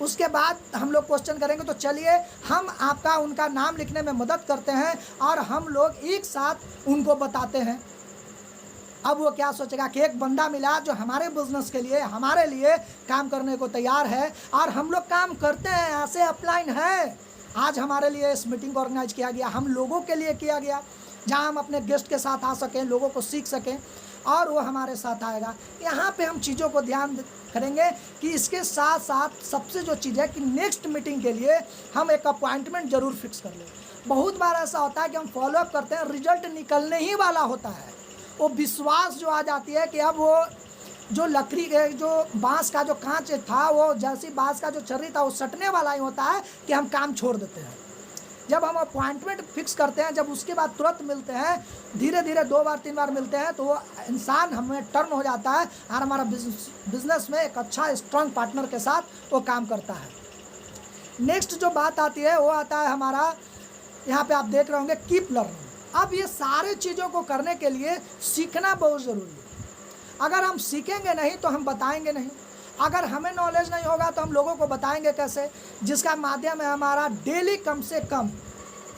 उसके बाद हम लोग क्वेश्चन करेंगे। तो चलिए हम आपका उनका नाम लिखने में मदद करते हैं और हम लोग एक साथ उनको बताते हैं। अब वो क्या सोचेगा कि एक बंदा मिला जो हमारे बिजनेस के लिए, हमारे लिए काम करने को तैयार है, और हम लोग काम करते हैं, यहाँ से अपलाइन है। आज हमारे लिए इस मीटिंग को ऑर्गेनाइज किया गया, हम लोगों के लिए किया गया, जहाँ हम अपने गेस्ट के साथ आ सकें, लोगों को सीख सकें, और वो हमारे साथ आएगा। यहाँ पे हम चीज़ों को ध्यान करेंगे कि इसके साथ साथ सबसे जो चीज़ है कि नेक्स्ट मीटिंग के लिए हम एक अपॉइंटमेंट ज़रूर फिक्स कर लें। बहुत बार ऐसा होता है कि हम फॉलोअप करते हैं, रिजल्ट निकलने ही वाला होता है, वो विश्वास जो आ जाती है कि अब वो जो लकड़ी के, जो बांस का जो कांच था, वो जैसी बांस का जो छर्री था वो सटने वाला ही होता है कि हम काम छोड़ देते हैं। जब हम अपॉइंटमेंट फिक्स करते हैं, जब उसके बाद तुरंत मिलते हैं, धीरे धीरे 2 बार 3 बार मिलते हैं, तो वो इंसान हमें टर्न हो जाता है और हमारा बिजनेस में एक अच्छा स्ट्रांग पार्टनर के साथ वो काम करता है। नेक्स्ट जो बात आती है वो आता है हमारा, यहाँ पे आप देख रहे होंगे, कीप लर्निंग। अब ये सारे चीज़ों को करने के लिए सीखना बहुत ज़रूरी है। अगर हम सीखेंगे नहीं तो हम बताएंगे नहीं, अगर हमें नॉलेज नहीं होगा तो हम लोगों को बताएंगे कैसे, जिसका माध्यम है हमारा डेली कम से कम,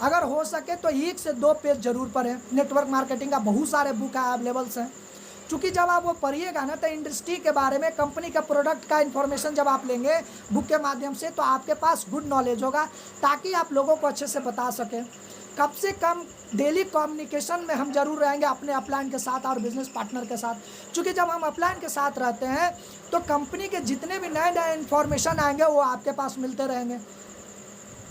अगर हो सके तो 1 से 2 पेज जरूर पढ़ें। नेटवर्क मार्केटिंग का बहुत सारे बुक अवेलेबल्स हैं, क्योंकि जब आप वो पढ़िएगा ना तो इंडस्ट्री के बारे में, कंपनी का प्रोडक्ट का इन्फॉर्मेशन जब आप लेंगे बुक के माध्यम से, तो आपके पास गुड नॉलेज होगा, ताकि आप लोगों को अच्छे से बता सकें। कम से कम डेली कम्युनिकेशन में हम जरूर रहेंगे अपने अपलाइन के साथ और बिजनेस पार्टनर के साथ, क्योंकि जब हम अपलाइन के साथ रहते हैं तो कंपनी के जितने भी नए नए इन्फॉर्मेशन आएंगे वो आपके पास मिलते रहेंगे,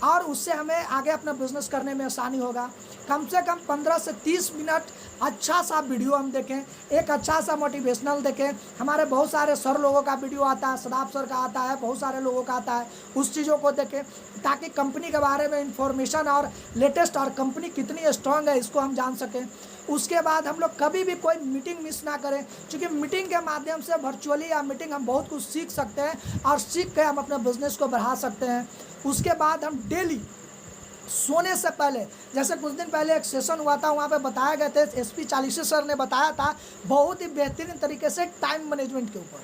और उससे हमें आगे अपना बिजनेस करने में आसानी होगा। कम से कम 15 से 30 मिनट अच्छा सा वीडियो हम देखें, एक अच्छा सा मोटिवेशनल देखें। हमारे बहुत सारे सर लोगों का वीडियो आता है, सदाब सर का आता है, बहुत सारे लोगों का आता है, उस चीज़ों को देखें, ताकि कंपनी के बारे में इंफॉर्मेशन और लेटेस्ट और कंपनी कितनी स्ट्रांग है इसको हम जान सकें। उसके बाद हम लोग कभी भी कोई मीटिंग मिस ना करें, क्योंकि मीटिंग के माध्यम से, वर्चुअली या मीटिंग, हम बहुत कुछ सीख सकते हैं और सीख के हम अपने बिजनेस को बढ़ा सकते हैं। उसके बाद हम डेली सोने से पहले, जैसे कुछ दिन पहले एक सेशन हुआ था, वहाँ पे बताया गए थे, SP चालीसी सर ने बताया था बहुत ही बेहतरीन तरीके से टाइम मैनेजमेंट के ऊपर।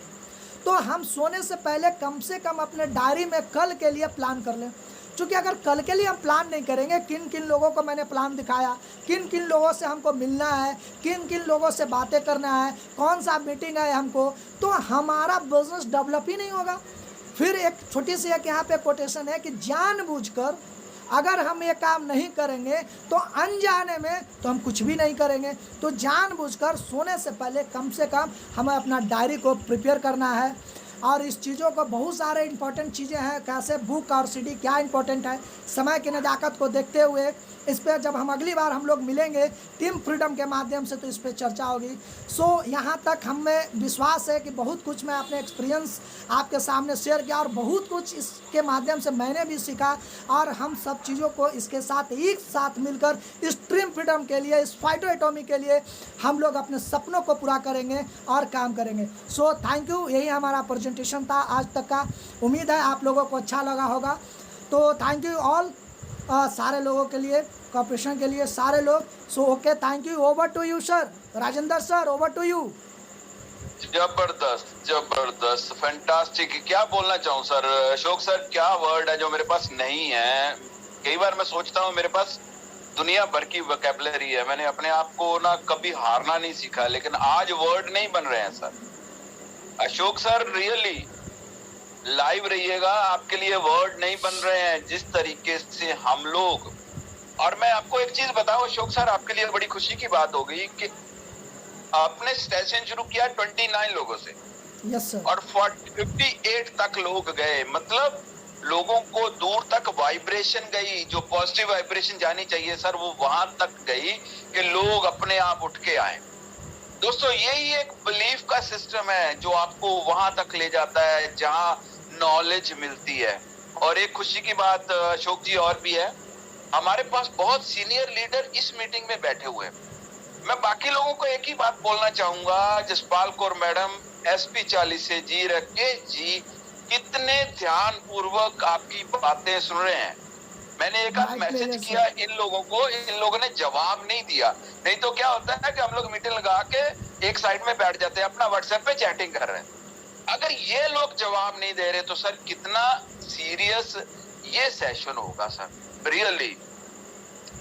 तो हम सोने से पहले कम से कम अपने डायरी में कल के लिए प्लान कर लें, क्योंकि अगर कल के लिए हम प्लान नहीं करेंगे, किन किन लोगों को मैंने प्लान दिखाया, किन किन लोगों से हमको मिलना है, किन किन लोगों से बातें करना है, कौन सा मीटिंग है हमको, तो हमारा बिजनेस डेवलप ही नहीं होगा। फिर एक छोटी सी एक यहाँ पे कोटेशन है कि जानबूझकर अगर हम ये काम नहीं करेंगे तो अनजाने में तो हम कुछ भी नहीं करेंगे। तो जानबूझकर सोने से पहले कम से कम हमें अपना डायरी को प्रिपेयर करना है, और इस चीज़ों को, बहुत सारे इंपॉर्टेंट चीज़ें हैं, कैसे बुक और CD क्या इंपॉर्टेंट है, समय की नज़ाकत को देखते हुए इस पर जब हम अगली बार हम लोग मिलेंगे टीम फ्रीडम के माध्यम से तो इस पर चर्चा होगी। सो यहाँ तक हमें विश्वास है कि बहुत कुछ मैं अपने एक्सपीरियंस आपके सामने शेयर किया, और बहुत कुछ इसके माध्यम से मैंने भी सीखा, और हम सब चीज़ों को इसके साथ एक साथ मिलकर इस टीम फ्रीडम के लिए, इस फाइटो एटॉमी के लिए हम लोग अपने सपनों को पूरा करेंगे और काम करेंगे। सो थैंक यू, यही हमारा प्रेजेंटेशन था आज तक का। उम्मीद है आप लोगों को अच्छा लगा होगा। तो थैंक यू ऑल, सारे लोगों के लिए, कॉर्पोरेशन के लिए, सारे लोग। So okay, thank you. Over to you sir, Rajendra sir, over to you. जबरदस्त जबरदस्त, फैंटास्टिक। क्या बोलना चाहूँ सर, अशोक सर, क्या वर्ड है जो मेरे पास नहीं है। कई बार मैं सोचता हूँ मेरे पास दुनिया भर की वोकैबुलरी है, मैंने अपने आप को ना कभी हारना नहीं सीखा, लेकिन आज वर्ड नहीं बन रहे हैं sir. Ashok sir really live रहिएगा, आपके लिए वर्ड नहीं बन रहे हैं जिस तरीके से हम लोग। और मैं आपको एक चीज बताऊं अशोक सर, आपके लिए बड़ी खुशी की बात हो गई कि आपने सेशन शुरू किया 29 लोगों से। Yes sir. और 58 तक लोग गए, मतलब लोगों को दूर तक वाइब्रेशन गई, जो पॉजिटिव वाइब्रेशन जानी चाहिए सर वो वहां तक गई कि लोग अपने आप उठ के आए। दोस्तों यही एक बिलीफ का सिस्टम है जो आपको वहां तक ले जाता है जहां नॉलेज मिलती है। और एक खुशी की बात अशोक जी और भी है, हमारे पास बहुत सीनियर लीडर इस मीटिंग में बैठे हुए हैं। मैं बाकी लोगों को एक ही बात बोलना चाहूंगा, जसपाल कौर मैडम, SP चालीसे जी, राकेश जी, कितने ध्यान पूर्वक आपकी बातें सुन रहे हैं। मैंने एक आध मैसेज किया इन लोगों को, इन लोगों ने जवाब नहीं दिया। नहीं तो क्या होता है कि हम लोग मीटिंग लगा के एक साइड में बैठ जाते हैं, अपना व्हाट्सएप पे चैटिंग कर रहे हैं। अगर ये लोग जवाब नहीं दे रहे तो सर कितना सीरियस ये सेशन होगा सर। रियली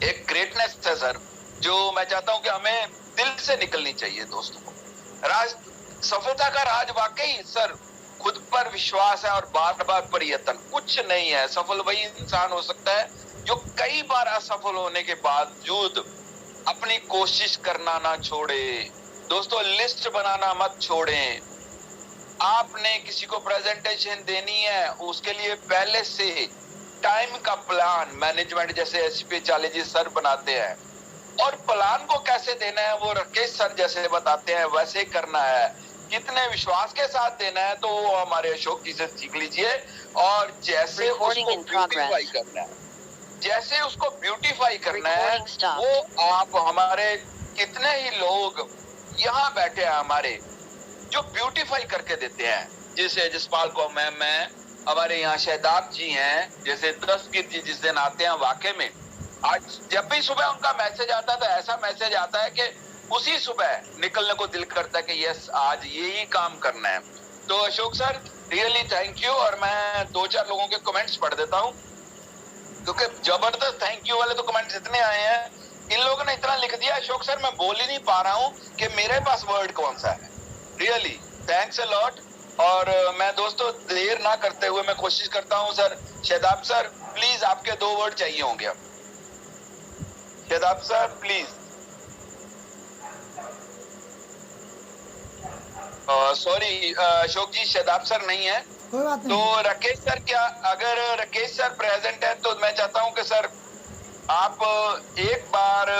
एक ग्रेटनेस है सर, जो मैं चाहता हूं कि हमें दिल से निकलनी चाहिए दोस्तों को। राज सफलता का राज वाकई सर खुद पर विश्वास है और बार बार प्रयत्न, कुछ नहीं है। सफल वही इंसान हो सकता है जो कई बार असफल होने के बावजूद अपनी कोशिश करना ना छोड़े। दोस्तों लिस्ट बनाना मत छोड़ें। आपने किसी को प्रेजेंटेशन देनी है, उसके लिए पहले से टाइम का प्लान मैनेजमेंट जैसे एसपी चालीजी सर बनाते हैं, और प्लान को कैसे देना है वो राकेश सर जैसे बताते हैं वैसे करना है। कितने विश्वास के साथ देना है तो वो हमारे अशोक जी से सीख लीजिए। और जैसे उसको ब्यूटीफाई करना है, जैसे उसको ब्यूटीफाई करना है वो आप हमारे कितने ही लोग यहाँ बैठे हैं हमारे जो ब्यूटीफाई करके देते हैं। जैसे जसपाल को मैं हमारे यहाँ शहदाब जी हैं, जैसे 10 जी जिस दिन आते हैं वाकई में आज जब भी सुबह उनका मैसेज आता है तो ऐसा मैसेज आता है कि उसी सुबह निकलने को दिल करता है कि यस आज यही काम करना है। तो Ashok sir really thank you. और मैं 2-4 लोगों के कमेंट्स पढ़ देता हूँ क्योंकि जबरदस्त थैंक यू वाले तो कमेंट्स इतने आए हैं। इन लोगों ने इतना लिख दिया अशोक सर मैं बोल ही नहीं पा रहा हूँ कि मेरे पास वर्ड कौन सा है। Really thanks a lot. और मैं दोस्तों देर ना करते हुए मैं कोशिश करता हूँ सर, शहदाब सर प्लीज आपके 2 वर्ड चाहिए होंगे। अब Shahdab sir please. Sorry Ashok ji Shahdab sir नहीं है, कोई बात नहीं। तो राकेश सर क्या, अगर राकेश सर प्रेजेंट है तो मैं चाहता हूं कि सर आप एक बार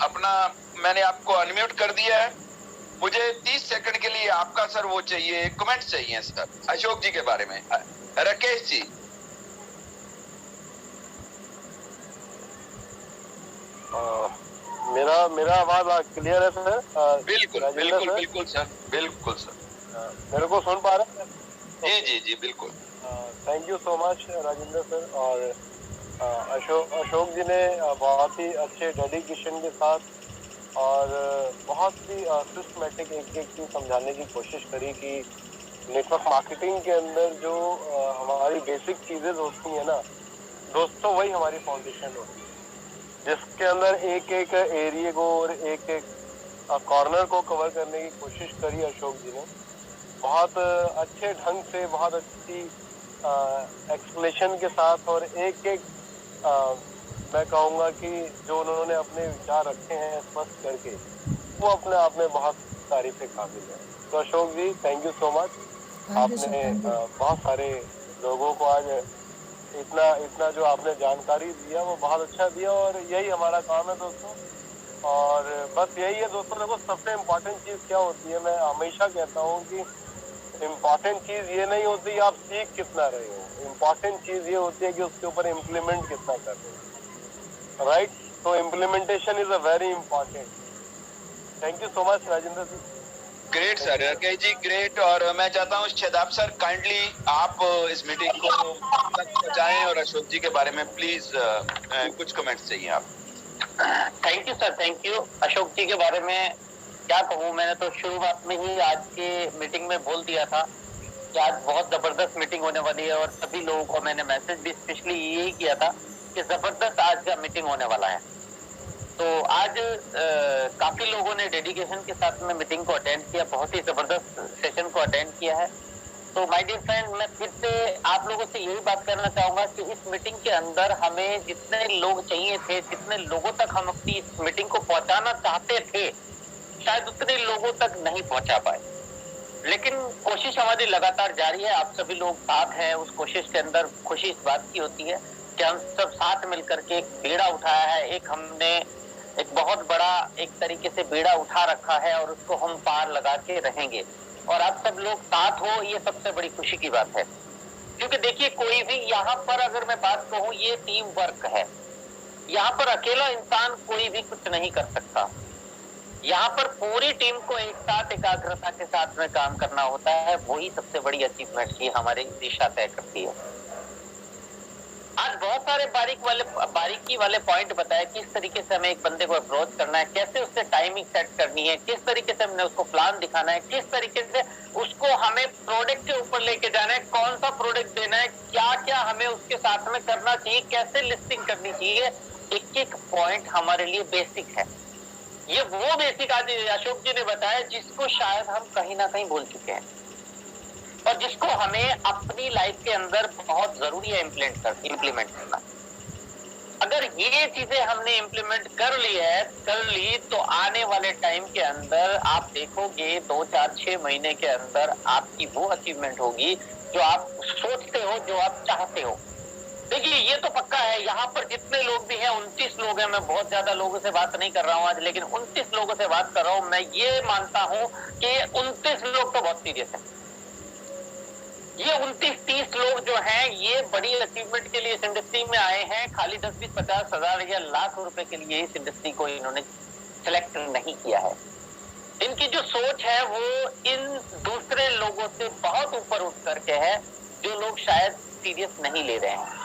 अपना, मैंने आपको अनम्यूट कर दिया है, मुझे 30 सेकंड के लिए आपका सर वो चाहिए, कमेंट चाहिए सर अशोक जी के बारे में। राकेश जी मेरा आवाज क्लियर है सर? बिल्कुल बिल्कुल बिल्कुल सर, बिल्कुल सर। मेरे को सुन पा रहे हैं? जी जी जी बिल्कुल। Thank you so much Rajendra sir. और अशोक जी ने बहुत ही अच्छे डेडिकेशन के साथ और बहुत ही सिस्टमेटिक एक चीज समझाने की कोशिश करी कि नेटवर्क मार्केटिंग के अंदर जो हमारी बेसिक चीजें होती है ना दोस्तों, वही हमारी फाउंडेशन होती है, जिसके अंदर एक एक एरिया को और एक एक कॉर्नर को कवर करने की कोशिश करी अशोक जी ने। बहुत अच्छे ढंग से, बहुत अच्छी एक्सप्लेनेशन के साथ, और एक एक मैं कहूँगा कि जो उन्होंने अपने विचार रखे हैं स्पष्ट करके, वो अपने आप में बहुत तारीफ के काबिल है। तो अशोक जी थैंक यू सो मच। आपने बहुत सारे लोगों को आज इतना जो आपने जानकारी दिया वो बहुत अच्छा दिया, और यही हमारा काम है दोस्तों। और बस यही है दोस्तों, देखो सबसे इम्पोर्टेंट चीज़ क्या होती है, मैं हमेशा कहता हूँ कि इम्पोर्टेंट चीज़ ये नहीं होती आप सीख कितना रहे हो, इम्पोर्टेंट चीज़ ये होती है कि उसके ऊपर इम्प्लीमेंट कितना कर रहे हो, राइट? तो implementation is a very important. Thank you so much Rajendra ji. Great sir, Rakesh ji great. और मैं चाहता हूँ शहदाब सर काइंडली आप इस मीटिंग को तक पहुंचाएं और अशोक जी के बारे में प्लीज कुछ कमेंट्स चाहिए आप। Thank you sir, thank you. Ashok ji के बारे में क्या कहूँ, मैंने तो शुरुआत में ही आज के मीटिंग में बोल दिया था कि आज बहुत जबरदस्त मीटिंग होने वाली है, और सभी लोगों को मैंने मैसेज भी स्पेशली यही किया था कि जबरदस्त आज का मीटिंग होने वाला है। तो आज काफी लोगों ने डेडिकेशन के साथ में मीटिंग को अटेंड किया, बहुत ही जबरदस्त सेशन को अटेंड किया है। तो माय डियर फ्रेंड, मैं फिर से आप लोगों से यही बात करना चाहूंगा कि इस मीटिंग के अंदर हमें जितने लोग चाहिए थे, जितने लोगों तक हम अपनी इस मीटिंग को पहुंचाना चाहते थे, शायद उतने लोगों तक नहीं पहुंचा पाए, लेकिन कोशिश हमारी लगातार जारी है। आप सभी लोग साथ हैं उस कोशिश के अंदर। खुशी इस बात की होती है कि हम सब साथ मिलकर के एक बीड़ा उठाया है, एक हमने एक बहुत बड़ा एक तरीके से बीड़ा उठा रखा है, और उसको हम पार लगा के रहेंगे। और आप सब लोग साथ हो, ये सबसे बड़ी खुशी की बात है। क्योंकि देखिए, कोई भी यहाँ पर अगर मैं बात कहूँ, ये टीम वर्क है। यहाँ पर अकेला इंसान कोई भी कुछ नहीं कर सकता। यहाँ पर पूरी टीम को एक साथ एकाग्रता के साथ में काम करना होता है, वही सबसे बड़ी अचीवमेंट की हमारी दिशा तय करती है। आज बहुत सारे बारीकी वाले पॉइंट बताए, किस तरीके से हमें एक बंदे को अप्रोच करना है, कैसे उससे टाइमिंग सेट करनी है, किस तरीके से हमने उसको प्लान दिखाना है, किस तरीके से उसको हमें प्रोडक्ट के ऊपर लेके जाना है, कौन सा प्रोडक्ट देना है, क्या क्या हमें उसके साथ में करना चाहिए, कैसे लिस्टिंग करनी चाहिए। एक एक पॉइंट हमारे लिए बेसिक है। ये वो बेसिक आज अशोक जी ने बताया जिसको शायद हम कहीं ना कहीं भूल चुके हैं और जिसको हमें अपनी लाइफ के अंदर बहुत जरूरी है इम्प्लीमेंट करना। अगर ये चीजें हमने इम्प्लीमेंट कर ली तो आने वाले टाइम के अंदर आप देखोगे 2, 4, 6 महीने के अंदर आपकी वो अचीवमेंट होगी जो आप सोचते हो, जो आप चाहते हो। देखिए ये तो पक्का है, यहाँ पर जितने लोग भी हैं 29 लोग हैं। मैं बहुत ज्यादा लोगों से बात नहीं कर रहा हूँ आज, लेकिन 29 लोगों से बात कर रहा हूँ। मैं ये मानता हूँ कि 29 लोग तो बहुत सीरियस है। ये 29-30 लोग जो हैं ये बड़ी अचीवमेंट के लिए इस इंडस्ट्री में आए हैं। खाली 10, 20, 50 हजार या लाख रुपए के लिए इस इंडस्ट्री को इन्होंने सिलेक्ट नहीं किया है। इनकी जो सोच है वो इन दूसरे लोगों से बहुत ऊपर उठ करके है, जो लोग शायद सीरियस नहीं ले रहे हैं।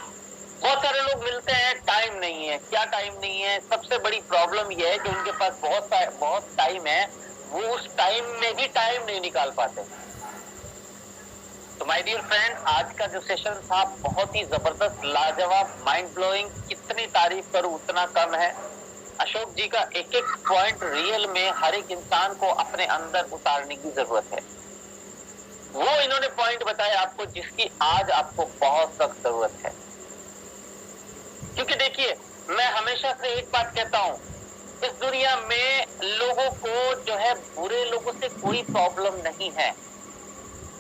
बहुत सारे लोग मिलते हैं, टाइम नहीं है। क्या टाइम नहीं है? सबसे बड़ी प्रॉब्लम यह है कि उनके पास बहुत टाइम है, वो उस टाइम में भी टाइम नहीं निकाल पाते। तो माय डियर फ्रेंड, आज का जो सेशन था बहुत ही जबरदस्त, लाजवाब, माइंड ब्लोइंग। कितनी तारीफ करूं उतना कम है। अशोक जी का एक एक पॉइंट रियल में हर एक इंसान को अपने अंदर उतारने की जरूरत है। वो इन्होंने पॉइंट बताया आपको जिसकी आज आपको बहुत सख्त जरूरत है। क्योंकि देखिए, मैं हमेशा से एक बात कहता हूं, इस दुनिया में लोगों को जो है बुरे लोगों से कोई प्रॉब्लम नहीं है।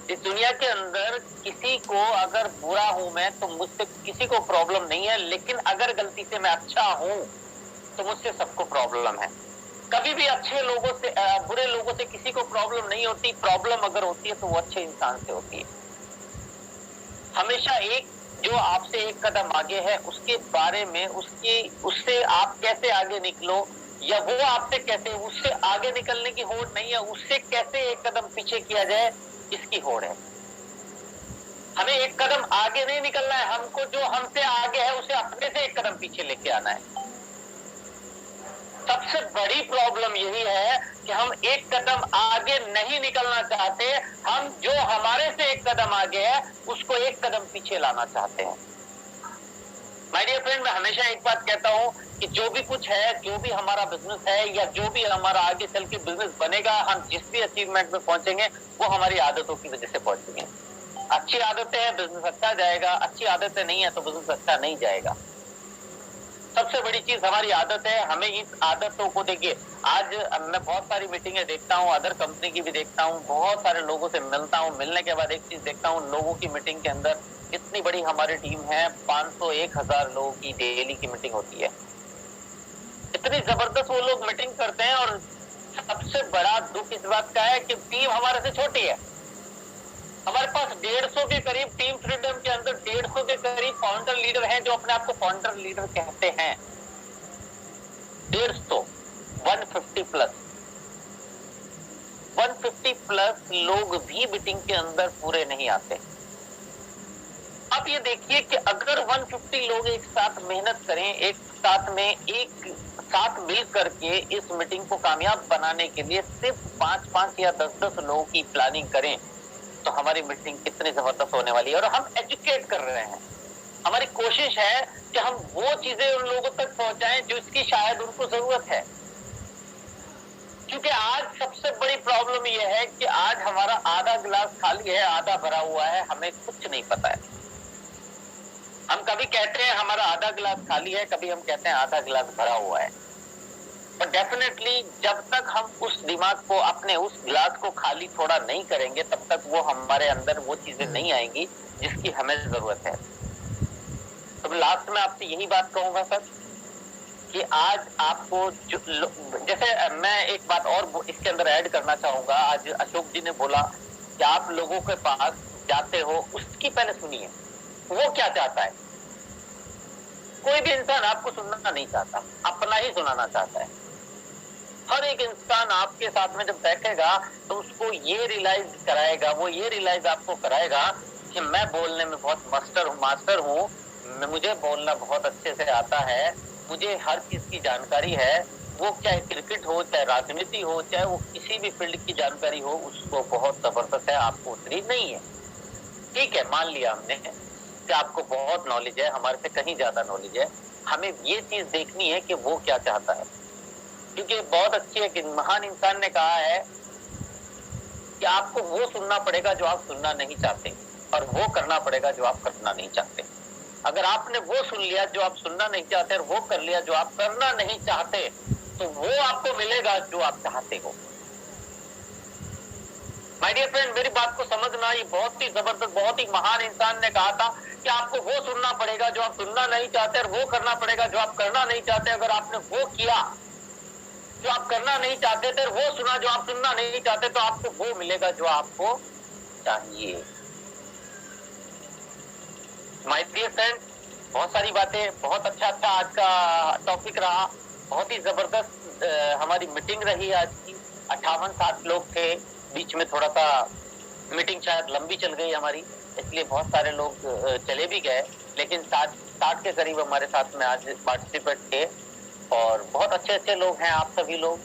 इस दुनिया के अंदर किसी को अगर बुरा हूं मैं तो मुझसे किसी को प्रॉब्लम नहीं है, लेकिन अगर गलती से मैं अच्छा हूं तो मुझसे सबको प्रॉब्लम है। कभी भी अच्छे लोगों से बुरे लोगों से किसी को प्रॉब्लम नहीं होती। प्रॉब्लम अगर होती है तो वो अच्छे इंसान से होती है। हमेशा एक जो आपसे एक कदम आगे है उसके बारे में उससे आप कैसे आगे निकलो, या वो आपसे कैसे, उससे आगे निकलने की होड़ नहीं है, उससे कैसे एक कदम पीछे किया जाए इसकी होड़ है। हमें एक कदम आगे नहीं निकलना है, हमको जो हमसे आगे है उसे अपने से एक कदम पीछे लेके आना है। सबसे बड़ी प्रॉब्लम यही है कि हम एक कदम आगे नहीं निकलना चाहते, हम जो हमारे से एक कदम आगे है उसको एक कदम पीछे लाना चाहते हैं। माय डियर फ्रेंड, मैं हमेशा एक बात कहता हूं कि जो भी कुछ है, जो भी हमारा बिजनेस है या जो भी हमारा आगे चल के बिजनेस बनेगा, हम जिस भी अचीवमेंट में पहुंचेंगे वो हमारी आदतों की वजह से पहुंचेंगे। अच्छी आदतें हैं, बिजनेस अच्छा जाएगा। अच्छी आदतें नहीं है तो बिजनेस अच्छा नहीं जाएगा। सबसे बड़ी चीज हमारी आदत है। हमें इस आदतों को देखिए, आज मैं बहुत सारी मीटिंगें देखता हूँ, अदर कंपनी की भी देखता हूँ, बहुत सारे लोगों से मिलता हूँ। मिलने के बाद एक चीज देखता हूँ, लोगों की मीटिंग के अंदर इतनी बड़ी हमारी टीम है, 500-1000 लोगों की डेली की मीटिंग होती है। इतनी जबरदस्त वो लोग मीटिंग करते हैं। और सबसे बड़ा दुख इस बात का है कि टीम हमारे से छोटी है। हमारे पास 150 के करीब टीम फ्रीडम के अंदर 150 के करीब फाउंडर लीडर हैं जो अपने आप को फाउंडर लीडर कहते हैं। 150, 150 प्लस लोग भी मीटिंग के अंदर पूरे नहीं आते। अब ये देखिए कि अगर 150 लोग एक साथ मेहनत करें, एक साथ मिल करके इस मीटिंग को कामयाब बनाने के लिए सिर्फ 5-5 या 10-10 लोगों की प्लानिंग करें तो हमारी मीटिंग कितनी जबरदस्त होने वाली है। और हम एजुकेट कर रहे हैं। हमारी कोशिश है कि हम वो चीजें उन लोगों तक पहुंचाएं जो इसकी शायद उनको जरूरत है। क्योंकि आज सबसे बड़ी प्रॉब्लम यह है कि आज हमारा आधा गिलास खाली है, आधा भरा हुआ है, हमें कुछ नहीं पता है। हम कभी कहते हैं हमारा आधा गिलास खाली है, कभी हम कहते हैं आधा गिलास भरा हुआ है। और डेफिनेटली जब तक हम उस दिमाग को, अपने उस गिलास को खाली थोड़ा नहीं करेंगे, तब तक वो हमारे अंदर वो चीजें नहीं आएंगी जिसकी हमें जरूरत है। तो लास्ट में आपसे यही बात कहूंगा सर कि आज आपको जैसे मैं एक बात और इसके अंदर ऐड करना चाहूंगा। आज अशोक जी ने बोला कि आप लोगों के पास जाते हो, उसकी पहले सुनिए वो क्या चाहता है। कोई भी इंसान आपको सुनना नहीं चाहता, अपना ही सुनाना चाहता है। हर एक इंसान आपके साथ में जब बैठेगा तो उसको ये रियलाइज कराएगा, वो ये रियलाइज आपको कराएगा कि मैं बोलने में बहुत मास्टर हूँ, मुझे बोलना बहुत अच्छे से आता है, मुझे हर चीज की जानकारी है, वो चाहे क्रिकेट हो, चाहे राजनीति हो, चाहे वो किसी भी फील्ड की जानकारी हो, उसको बहुत जबरदस्त है, आपको उतनी नहीं है। ठीक है, मान लिया हमने कि आपको बहुत नॉलेज है, हमारे से कहीं ज्यादा नॉलेज है, हमें ये चीज देखनी है कि वो क्या चाहता है। क्योंकि बहुत अच्छी है कि महान इंसान ने कहा है कि आपको वो सुनना पड़ेगा जो आप सुनना नहीं चाहते, और वो करना पड़ेगा जो आप करना नहीं चाहते। अगर आपने वो सुन लिया जो आप सुनना नहीं चाहते और वो कर लिया जो आप करना नहीं चाहते, तो वो आपको मिलेगा जो आप चाहते हो। माय डियर फ्रेंड, मेरी बात को समझना, ये बहुत ही जबरदस्त, बहुत ही महान इंसान ने कहा था कि आपको वो सुनना पड़ेगा जो आप सुनना नहीं चाहते, और वो करना पड़ेगा जो आप करना नहीं चाहते। अगर आपने वो किया जो आप करना नहीं चाहते थे, वो सुना जो आप सुनना नहीं चाहते, तो आपको वो मिलेगा जो आपको चाहिए। माय डियर फ्रेंड, बहुत सारी बातें, बहुत अच्छा आज का टॉपिक रहा, बहुत ही जबरदस्त हमारी मीटिंग रही आज की। 58-60 लोग थे, बीच में थोड़ा सा मीटिंग शायद लंबी चल गई हमारी, इसलिए बहुत सारे लोग चले भी गए, लेकिन 60 के करीब हमारे साथ में आज पार्टिसिपेट थे, और बहुत अच्छे लोग हैं आप सभी लोग।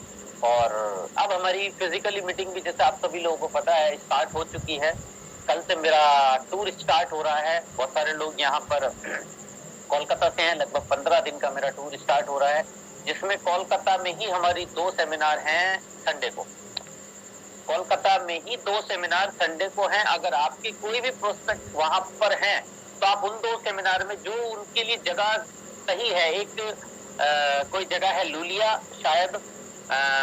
और अब हमारी फिजिकली मीटिंग भी, जैसे आप सभी लोगों को पता है, स्टार्ट हो चुकी है। कल से मेरा टूर स्टार्ट हो रहा है। बहुत सारे लोग यहाँ पर कोलकाता से हैं, लगभग 15 दिन का मेरा टूर स्टार्ट हो रहा है, जिसमें कोलकाता में ही हमारी 2 सेमिनार हैं संडे को। कोलकाता में ही 2 सेमिनार संडे को हैं। अगर आपके कोई भी प्रोस्पेक्ट वहां पर हैं, तो आप उन 2 सेमिनार में, जो उनके लिए जगह सही है, एक कोई जगह है लुलिया, शायद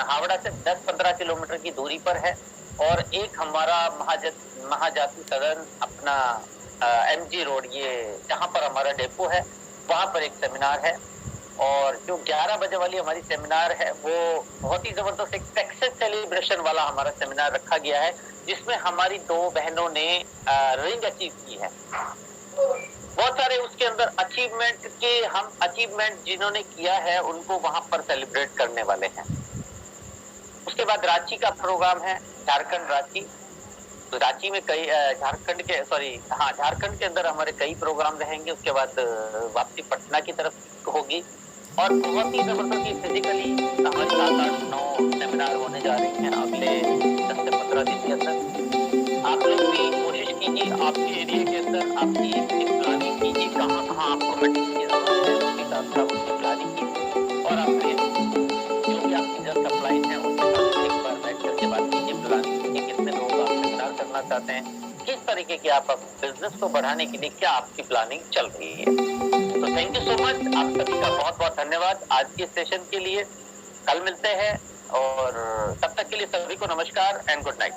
हावड़ा से 10-15 किलोमीटर की दूरी पर है, और एक हमारा महाजाति सदन अपना MG रोड, ये जहाँ पर हमारा डेपो है, वहाँ पर एक सेमिनार है। और जो 11 बजे वाली हमारी सेमिनार है, वो बहुत ही जबरदस्त एक सक्सेस सेलिब्रेशन वाला हमारा सेमिनार रखा गया है, जिसमें हमारी 2 बहनों ने रिंग अचीव की है। बहुत सारे उसके अंदर अचीवमेंट जिन्होंने किया है, उनको वहां पर सेलिब्रेट करने वाले हैं। उसके बाद रांची का प्रोग्राम है, झारखंड रांची। तो रांची में कई झारखंड के अंदर हमारे कई प्रोग्राम रहेंगे। उसके बाद वापसी पटना की तरफ होगी, और बहुत ही जबरदस्त फिजिकली हमारे 7-8-9 सेमिनार होने जा रहे हैं अगले 10 से 15 दिन के अंदर। आप लोग भी कोशिश कीजिए, आपके एरिया के अंदर आपकी प्लानिंग कीजिए, कहाँ आपको मीटिंग की जरूरत है, उसके साथ आप उसकी प्लानिंग कीजिए, और अपने जो भी आपकी जस्ट सप्लाई है उनके साथ एक बार बैठ करके बात कीजिए, प्लानिंग कीजिए, कितने लोग आप सेमिनार करना चाहते हैं, किस तरीके की आप बिजनेस को बढ़ाने के लिए क्या आपकी प्लानिंग चल रही है। तो थैंक यू सो मच, आप सभी का बहुत बहुत धन्यवाद आज के सेशन के लिए। कल मिलते हैं, और तब तक के लिए सभी को नमस्कार एंड गुड नाइट।